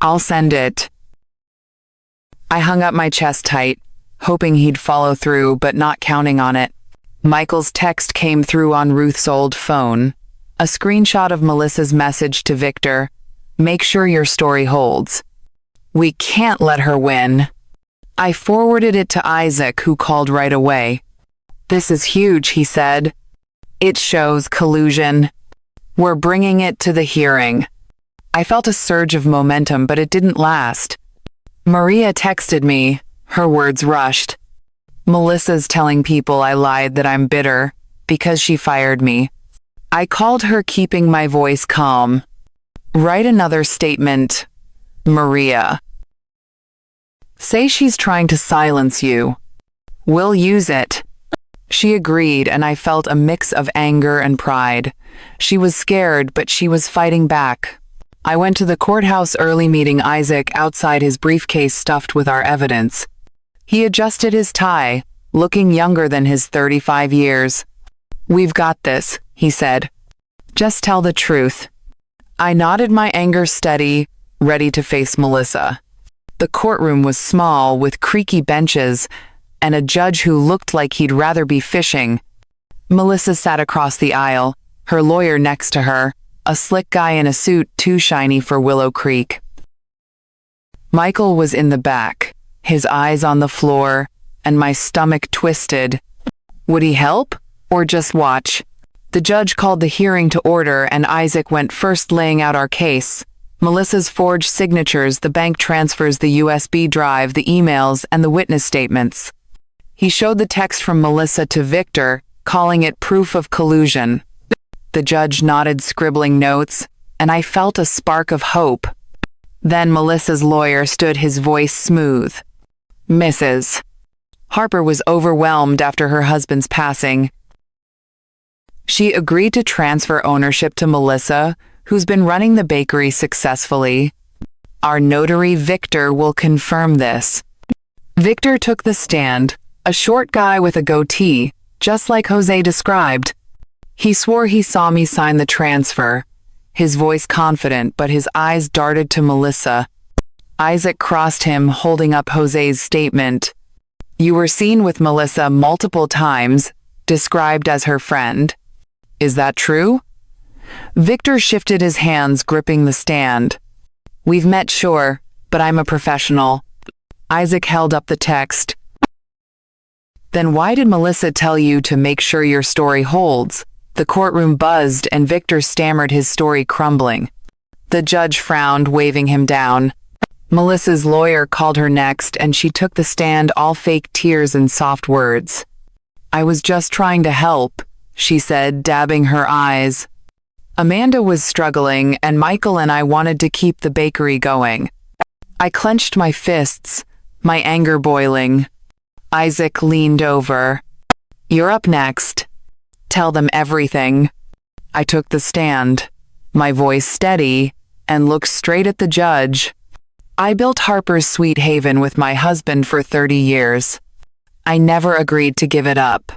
I'll send it. I hung up my chest tight, hoping he'd follow through, but not counting on it. Michael's text came through on Ruth's old phone. A screenshot of Melissa's message to Victor. Make sure your story holds. We can't let her win. I forwarded it to Isaac, who called right away. This is huge, he said. It shows collusion. We're bringing it to the hearing. I felt a surge of momentum, but it didn't last. Maria texted me, her words rushed. Melissa's telling people I lied, that I'm bitter, because she fired me. I called her, keeping my voice calm. Write another statement. Maria. Say she's trying to silence you. We'll use it. She agreed, and I felt a mix of anger and pride. She was scared, but she was fighting back. I went to the courthouse early, meeting Isaac outside, his briefcase stuffed with our evidence. He adjusted his tie, looking younger than his 35 years. "We've got this," he said. "Just tell the truth." I nodded, my anger steady, ready to face Melissa. The courtroom was small, with creaky benches, and a judge who looked like he'd rather be fishing. Melissa sat across the aisle, her lawyer next to her, a slick guy in a suit too shiny for Willow Creek. Michael was in the back, his eyes on the floor, and my stomach twisted. Would he help, or just watch? The judge called the hearing to order, and Isaac went first, laying out our case. Melissa's forged signatures, the bank transfers, the USB drive, the emails, and the witness statements. He showed the text from Melissa to Victor, calling it proof of collusion. The judge nodded, scribbling notes, and I felt a spark of hope. Then Melissa's lawyer stood, his voice smooth. "Mrs. Harper was overwhelmed after her husband's passing. She agreed to transfer ownership to Melissa, who's been running the bakery successfully. Our notary, Victor, will confirm this." Victor took the stand, a short guy with a goatee, just like Jose described. He swore he saw me sign the transfer, his voice confident, but his eyes darted to Melissa. Isaac crossed him, holding up Jose's statement. "You were seen with Melissa multiple times, described as her friend. Is that true?" Victor shifted his hands, gripping the stand. "We've met, sure, but I'm a professional." Isaac held up the text. "Then why did Melissa tell you to make sure your story holds?" The courtroom buzzed, and Victor stammered, his story crumbling. The judge frowned, waving him down. Melissa's lawyer called her next, and she took the stand, all fake tears and soft words. "I was just trying to help," she said, dabbing her eyes. "Amanda was struggling, and Michael and I wanted to keep the bakery going." I clenched my fists, my anger boiling. Isaac leaned over. "You're up next. Tell them everything." I took the stand, my voice steady, and looked straight at the judge. "I built Harper's Sweet Haven with my husband for 30 years. I never agreed to give it up.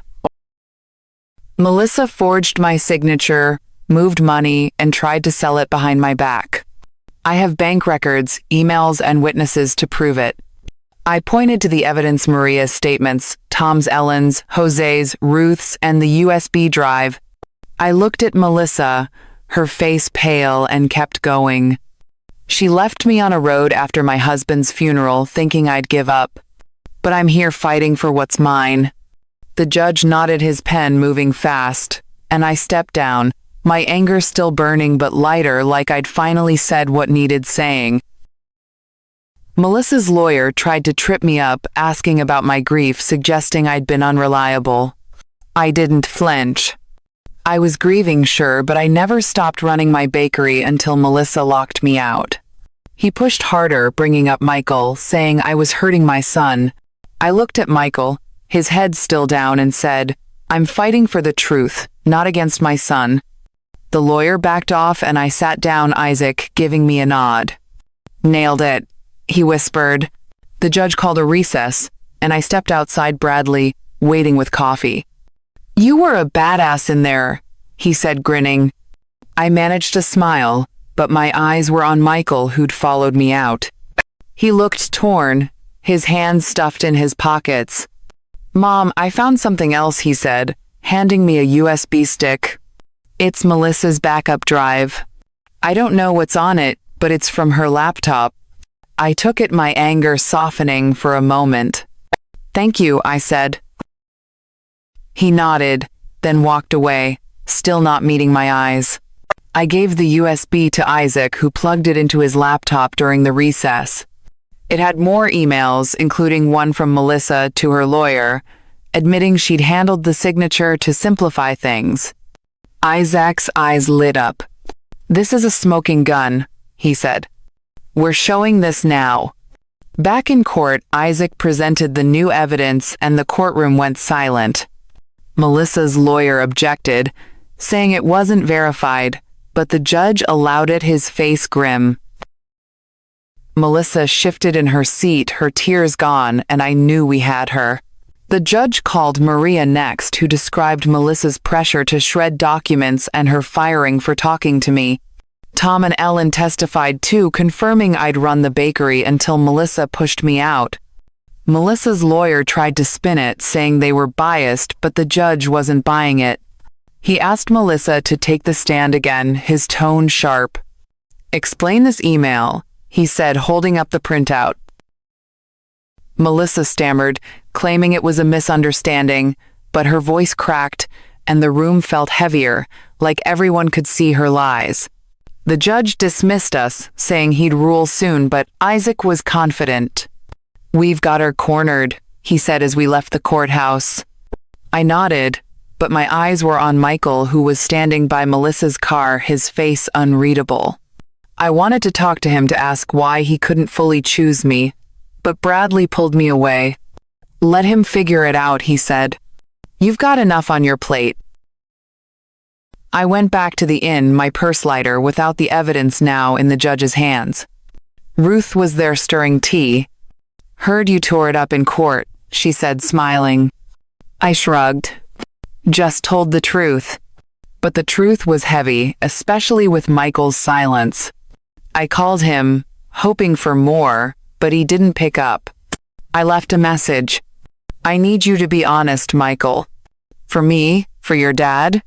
Melissa forged my signature, moved money, and tried to sell it behind my back. I have bank records, emails, and witnesses to prove it." I pointed to the evidence: Maria's statements, Tom's, Ellen's, Jose's, Ruth's, and the USB drive. I looked at Melissa, her face pale, and kept going. She left me on a road after my husband's funeral, thinking I'd give up. But I'm here fighting for what's mine. The judge nodded, his pen moving fast, and I stepped down, my anger still burning but lighter, like I'd finally said what needed saying. Melissa's lawyer tried to trip me up, asking about my grief, suggesting I'd been unreliable. I didn't flinch. I was grieving, sure, but I never stopped running my bakery until Melissa locked me out. He pushed harder, bringing up Michael, saying I was hurting my son. I looked at Michael, his head still down, and said, "I'm fighting for the truth, not against my son." The lawyer backed off, and I sat down, Isaac giving me a nod. "Nailed it," he whispered. The judge called a recess, and I stepped outside Bradley, waiting with coffee. "You were a badass in there," he said, grinning. I managed to smile, but my eyes were on Michael, who'd followed me out. He looked torn, his hands stuffed in his pockets. "Mom, I found something else," he said, handing me a USB stick. "It's Melissa's backup drive. I don't know what's on it, but it's from her laptop." I took it, my anger softening for a moment. "Thank you," I said. He nodded, then walked away, still not meeting my eyes. I gave the USB to Isaac, who plugged it into his laptop during the recess. It had more emails, including one from Melissa to her lawyer, admitting she'd handled the signature to simplify things. Isaac's eyes lit up. "This is a smoking gun," he said. We're showing this now." Back in court, Isaac presented the new evidence and the courtroom went silent. Melissa's lawyer objected, saying it wasn't verified, but the judge allowed it, his face grim. Melissa shifted in her seat, her tears gone, and I knew we had her. The judge called Maria next, who described Melissa's pressure to shred documents and her firing for talking to me. Tom and Ellen testified too, confirming I'd run the bakery until Melissa pushed me out. Melissa's lawyer tried to spin it, saying they were biased, but the judge wasn't buying it. He asked Melissa to take the stand again, his tone sharp. "Explain this email," he said, holding up the printout. Melissa stammered, claiming it was a misunderstanding, but her voice cracked, and the room felt heavier, like everyone could see her lies. The judge dismissed us, saying he'd rule soon, but Isaac was confident. "We've got her cornered," he said as we left the courthouse. I nodded, but my eyes were on Michael, who was standing by Melissa's car, his face unreadable. I wanted to talk to him to ask why he couldn't fully choose me, but Bradley pulled me away. "Let him figure it out," he said. "You've got enough on your plate." I went back to the inn, my purse lighter, without the evidence now in the judge's hands. Ruth was there stirring tea. "Heard you tore it up in court," she said, smiling. I shrugged. "Just told the truth." But the truth was heavy, especially with Michael's silence. I called him, hoping for more, but he didn't pick up. I left a message. "I need you to be honest, Michael." "For me? For your dad?"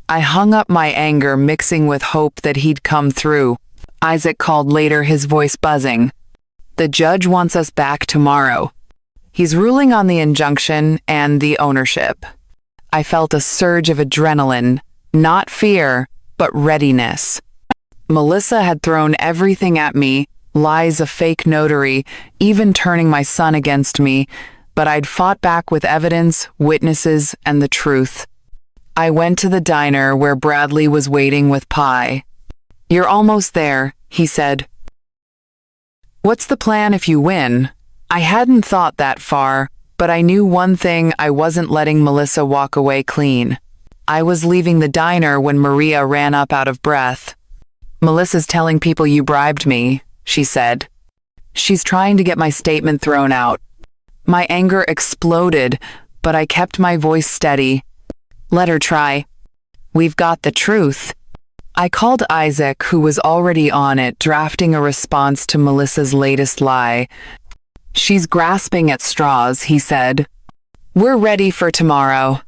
I hung up, my anger mixing with hope that he'd come through. Isaac called later, his voice buzzing. "The judge wants us back tomorrow. He's ruling on the injunction and the ownership." I felt a surge of adrenaline, not fear, but readiness. Melissa had thrown everything at me, lies, a fake notary, even turning my son against me, but I'd fought back with evidence, witnesses, and the truth. I went to the diner where Bradley was waiting with pie. "You're almost there," he said. "What's the plan if you win?" I hadn't thought that far, but I knew one thing: I wasn't letting Melissa walk away clean. I was leaving the diner when Maria ran up out of breath. "Melissa's telling people you bribed me," she said. "She's trying to get my statement thrown out." My anger exploded, but I kept my voice steady. "Let her try. We've got the truth." I called Isaac, who was already on it, drafting a response to Melissa's latest lie. "She's grasping at straws," he said. "We're ready for tomorrow."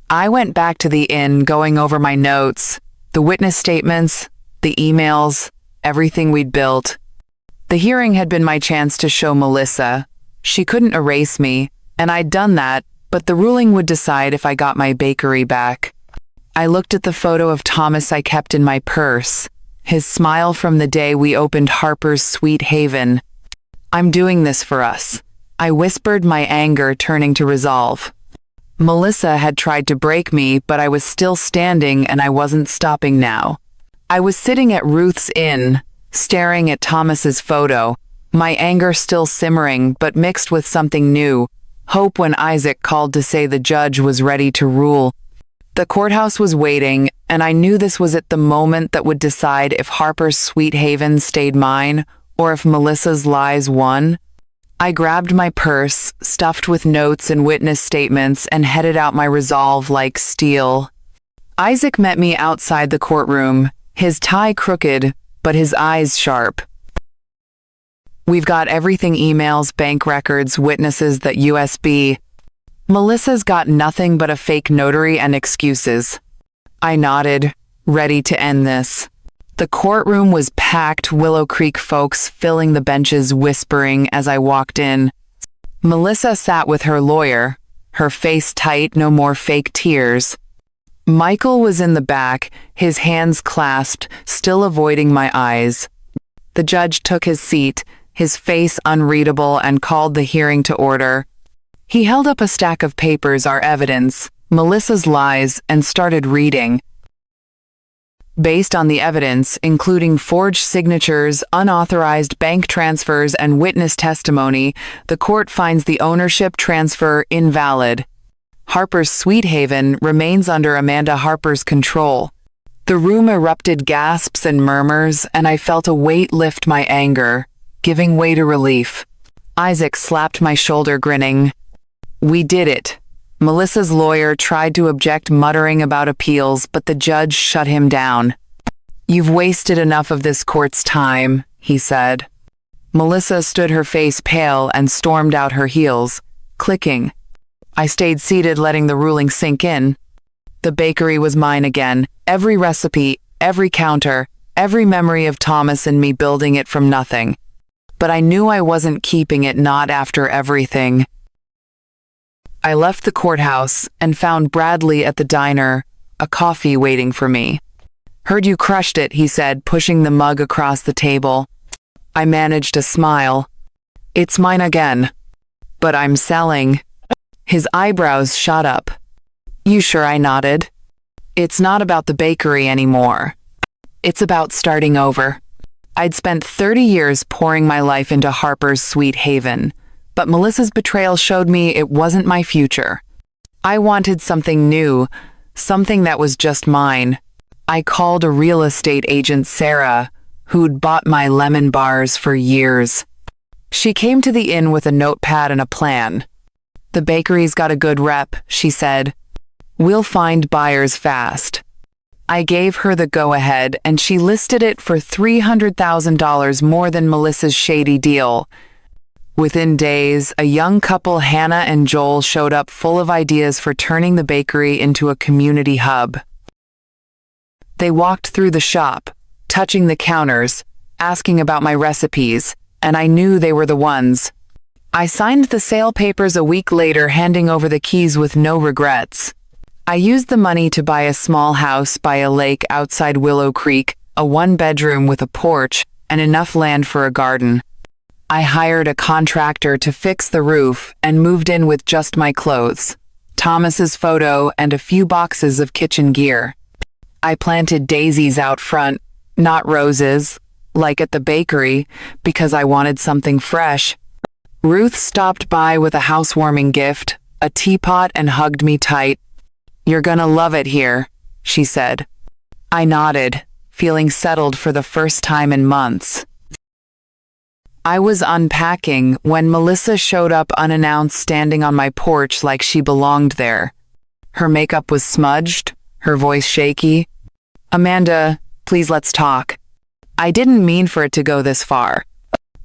I went back to the inn, going over my notes, the witness statements, the emails, everything we'd built. The hearing had been my chance to show Melissa. She couldn't erase me, and I'd done that, but the ruling would decide if I got my bakery back. I looked at the photo of Thomas I kept in my purse, his smile from the day we opened Harper's Sweet Haven. "I'm doing this for us," I whispered, my anger turning to resolve. Melissa had tried to break me, but I was still standing and I wasn't stopping now. I was sitting at Ruth's inn, staring at Thomas's photo, my anger still simmering but mixed with something new, hope, when Isaac called to say the judge was ready to rule. The courthouse was waiting, and I knew this was at the moment that would decide if Harper's Sweet Haven stayed mine or if Melissa's lies won. I grabbed my purse, stuffed with notes and witness statements, and headed out, my resolve like steel. Isaac met me outside the courtroom, his tie crooked, but his eyes sharp. "We've got everything: emails, bank records, witnesses, that USB. Melissa's got nothing but a fake notary and excuses." I nodded, ready to end this. The courtroom was packed, Willow Creek folks filling the benches, whispering as I walked in. Melissa sat with her lawyer, her face tight, no more fake tears. Michael was in the back, his hands clasped, still avoiding my eyes. The judge took his seat, his face unreadable, and called the hearing to order. He held up a stack of papers, our evidence, Melissa's lies, and started reading. Based on the evidence, including forged signatures, unauthorized bank transfers, and witness testimony, the court finds the ownership transfer invalid. Harper's Sweet Haven remains under Amanda Harper's control. The room erupted gasps and murmurs, and I felt a weight lift my anger, giving way to relief. Isaac slapped my shoulder, grinning. We did it. Melissa's lawyer tried to object, muttering about appeals, but the judge shut him down. You've wasted enough of this court's time, he said. Melissa stood, her face pale, and stormed out her heels, clicking. I stayed seated, letting the ruling sink in. The bakery was mine again. Every recipe, every counter, every memory of Thomas and me building it from nothing. But I knew I wasn't keeping it, not after everything. I left the courthouse and found Bradley at the diner, a coffee waiting for me. Heard you crushed it, he said, pushing the mug across the table. I managed a smile. It's mine again. But I'm selling. His eyebrows shot up. You sure? I nodded. It's not about the bakery anymore. It's about starting over. I'd spent 30 years pouring my life into Harper's Sweet Haven, but Melissa's betrayal showed me it wasn't my future. I wanted something new, something that was just mine. I called a real estate agent, Sarah, who'd bought my lemon bars for years. She came to the inn with a notepad and a plan. The bakery's got a good rep, she said. We'll find buyers fast. I gave her the go-ahead, and she listed it for $300,000 more than Melissa's shady deal. Within days, a young couple, Hannah and Joel, showed up full of ideas for turning the bakery into a community hub. They walked through the shop, touching the counters, asking about my recipes, and I knew they were the ones. I signed the sale papers a week later, handing over the keys with no regrets. I used the money to buy a small house by a lake outside Willow Creek, a one-bedroom with a porch and enough land for a garden. I hired a contractor to fix the roof and moved in with just my clothes, Thomas's photo, and a few boxes of kitchen gear. I planted daisies out front, not roses, like at the bakery, because I wanted something fresh. Ruth stopped by with a housewarming gift, a teapot, and hugged me tight. You're gonna love it here, she said. I nodded, feeling settled for the first time in months. I was unpacking when Melissa showed up unannounced, standing on my porch like she belonged there. Her makeup was smudged, her voice shaky. Amanda, please, let's talk. I didn't mean for it to go this far.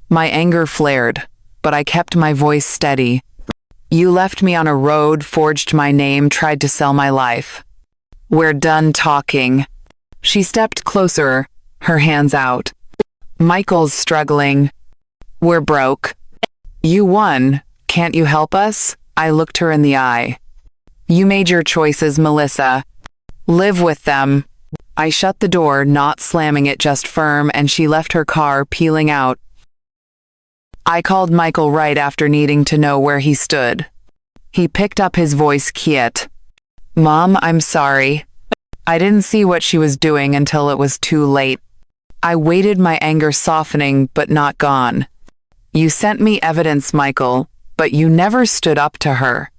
My anger flared, but I kept my voice steady. You left me on a road, forged my name, tried to sell my life. We're done talking. She stepped closer, her hands out. Michael's struggling. We're broke. You won. Can't you help us? I looked her in the eye. You made your choices, Melissa. Live with them. I shut the door, not slamming it, just firm, and she left her car, peeling out. I called Michael right after, needing to know where he stood. He picked up, his voice quiet. Mom, I'm sorry. I didn't see what she was doing until it was too late. I waited, my anger softening but not gone. You sent me evidence, Michael, but you never stood up to her.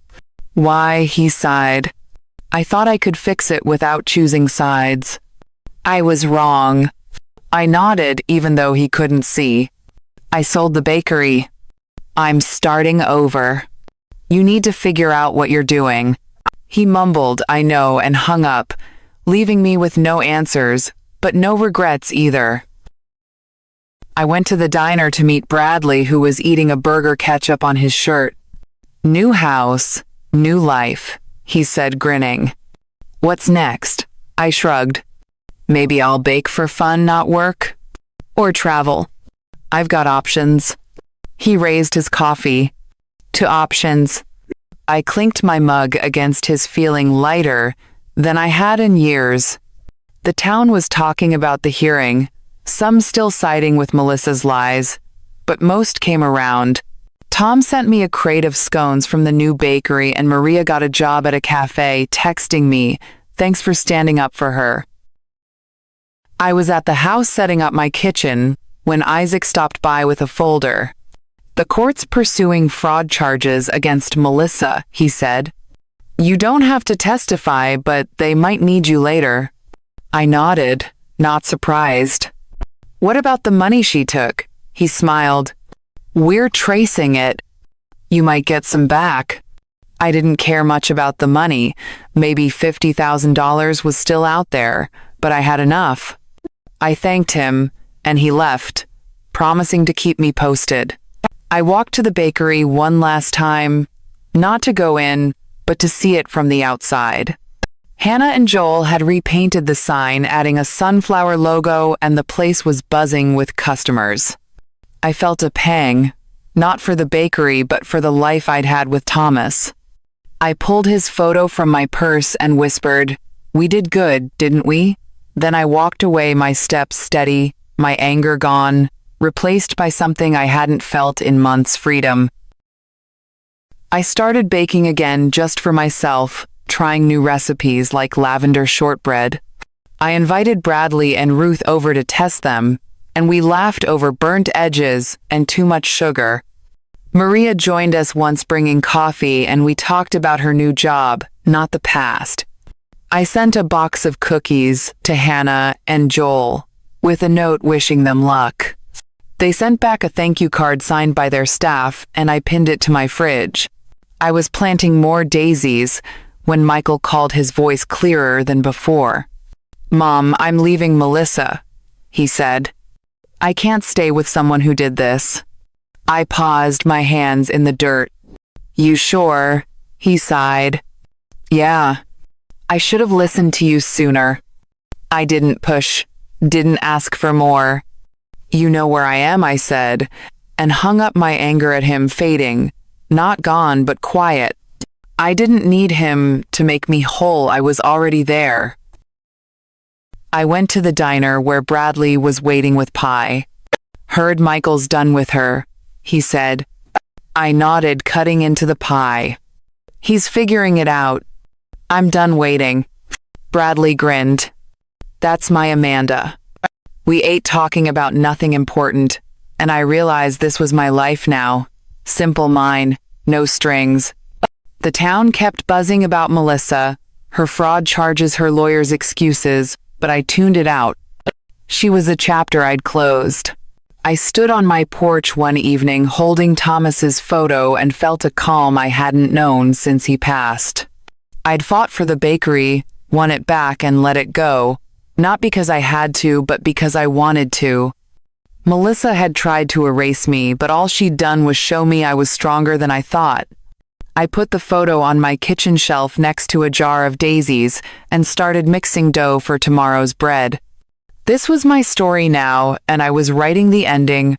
Why? He sighed. I thought I could fix it without choosing sides. I was wrong. I nodded, even though he couldn't see. I sold the bakery. I'm starting over. You need to figure out what you're doing. He mumbled, I know, and hung up, leaving me with no answers, but no regrets either. I went to the diner to meet Bradley, who was eating a burger, ketchup on his shirt. New house, new life, he said, grinning. What's next? I shrugged. Maybe I'll bake for fun, not work. Or travel. I've got options. He raised his coffee. To options. I clinked my mug against his, feeling lighter than I had in years. The town was talking about the hearing, some still siding with Melissa's lies, but most came around. Tom sent me a crate of scones from the new bakery, and Maria got a job at a cafe, texting me, thanks for standing up for her. I was at the house setting up my kitchen when Isaac stopped by with a folder. "The court's pursuing fraud charges against Melissa," he said. "You don't have to testify, but they might need you later." I nodded, not surprised. "What about the money she took?" He smiled. "We're tracing it. You might get some back." I didn't care much about the money. Maybe $50,000 was still out there, but I had enough. I thanked him, and he left, promising to keep me posted. I walked to the bakery one last time, not to go in, but to see it from the outside. Hannah and Joel had repainted the sign, adding a sunflower logo, and the place was buzzing with customers. I felt a pang, not for the bakery, but for the life I'd had with Thomas. I pulled his photo from my purse and whispered, "We did good, didn't we?" Then I walked away, my steps steady, my anger gone, replaced by something I hadn't felt in months: freedom. I started baking again just for myself, trying new recipes like lavender shortbread. I invited Bradley and Ruth over to test them, and we laughed over burnt edges and too much sugar. Maria joined us once, bringing coffee, and we talked about her new job, not the past. I sent a box of cookies to Hannah and Joel, with a note wishing them luck. They sent back a thank you card signed by their staff, and I pinned it to my fridge. I was planting more daisies when Michael called, his voice clearer than before. "Mom, I'm leaving Melissa," he said. "I can't stay with someone who did this." I paused, my hands in the dirt. "You sure?" he sighed. "Yeah. I should have listened to you sooner. I didn't push, didn't ask for more." "You know where I am," I said, and hung up, my anger at him fading, not gone but quiet. I didn't need him to make me whole, I was already there. I went to the diner where Bradley was waiting with pie. "Heard Michael's done with her," he said. I nodded, cutting into the pie. "He's figuring it out. I'm done waiting." Bradley grinned. "That's my Amanda." We ate, talking about nothing important, and I realized this was my life now. Simple mine, no strings. The town kept buzzing about Melissa, her fraud charges, her lawyer's excuses, but I tuned it out. She was a chapter I'd closed. I stood on my porch one evening holding Thomas's photo and felt a calm I hadn't known since he passed. I'd fought for the bakery, won it back, and let it go, not because I had to, but because I wanted to. Melissa had tried to erase me, but all she'd done was show me I was stronger than I thought. I put the photo on my kitchen shelf next to a jar of daisies and started mixing dough for tomorrow's bread. This was my story now, and I was writing the ending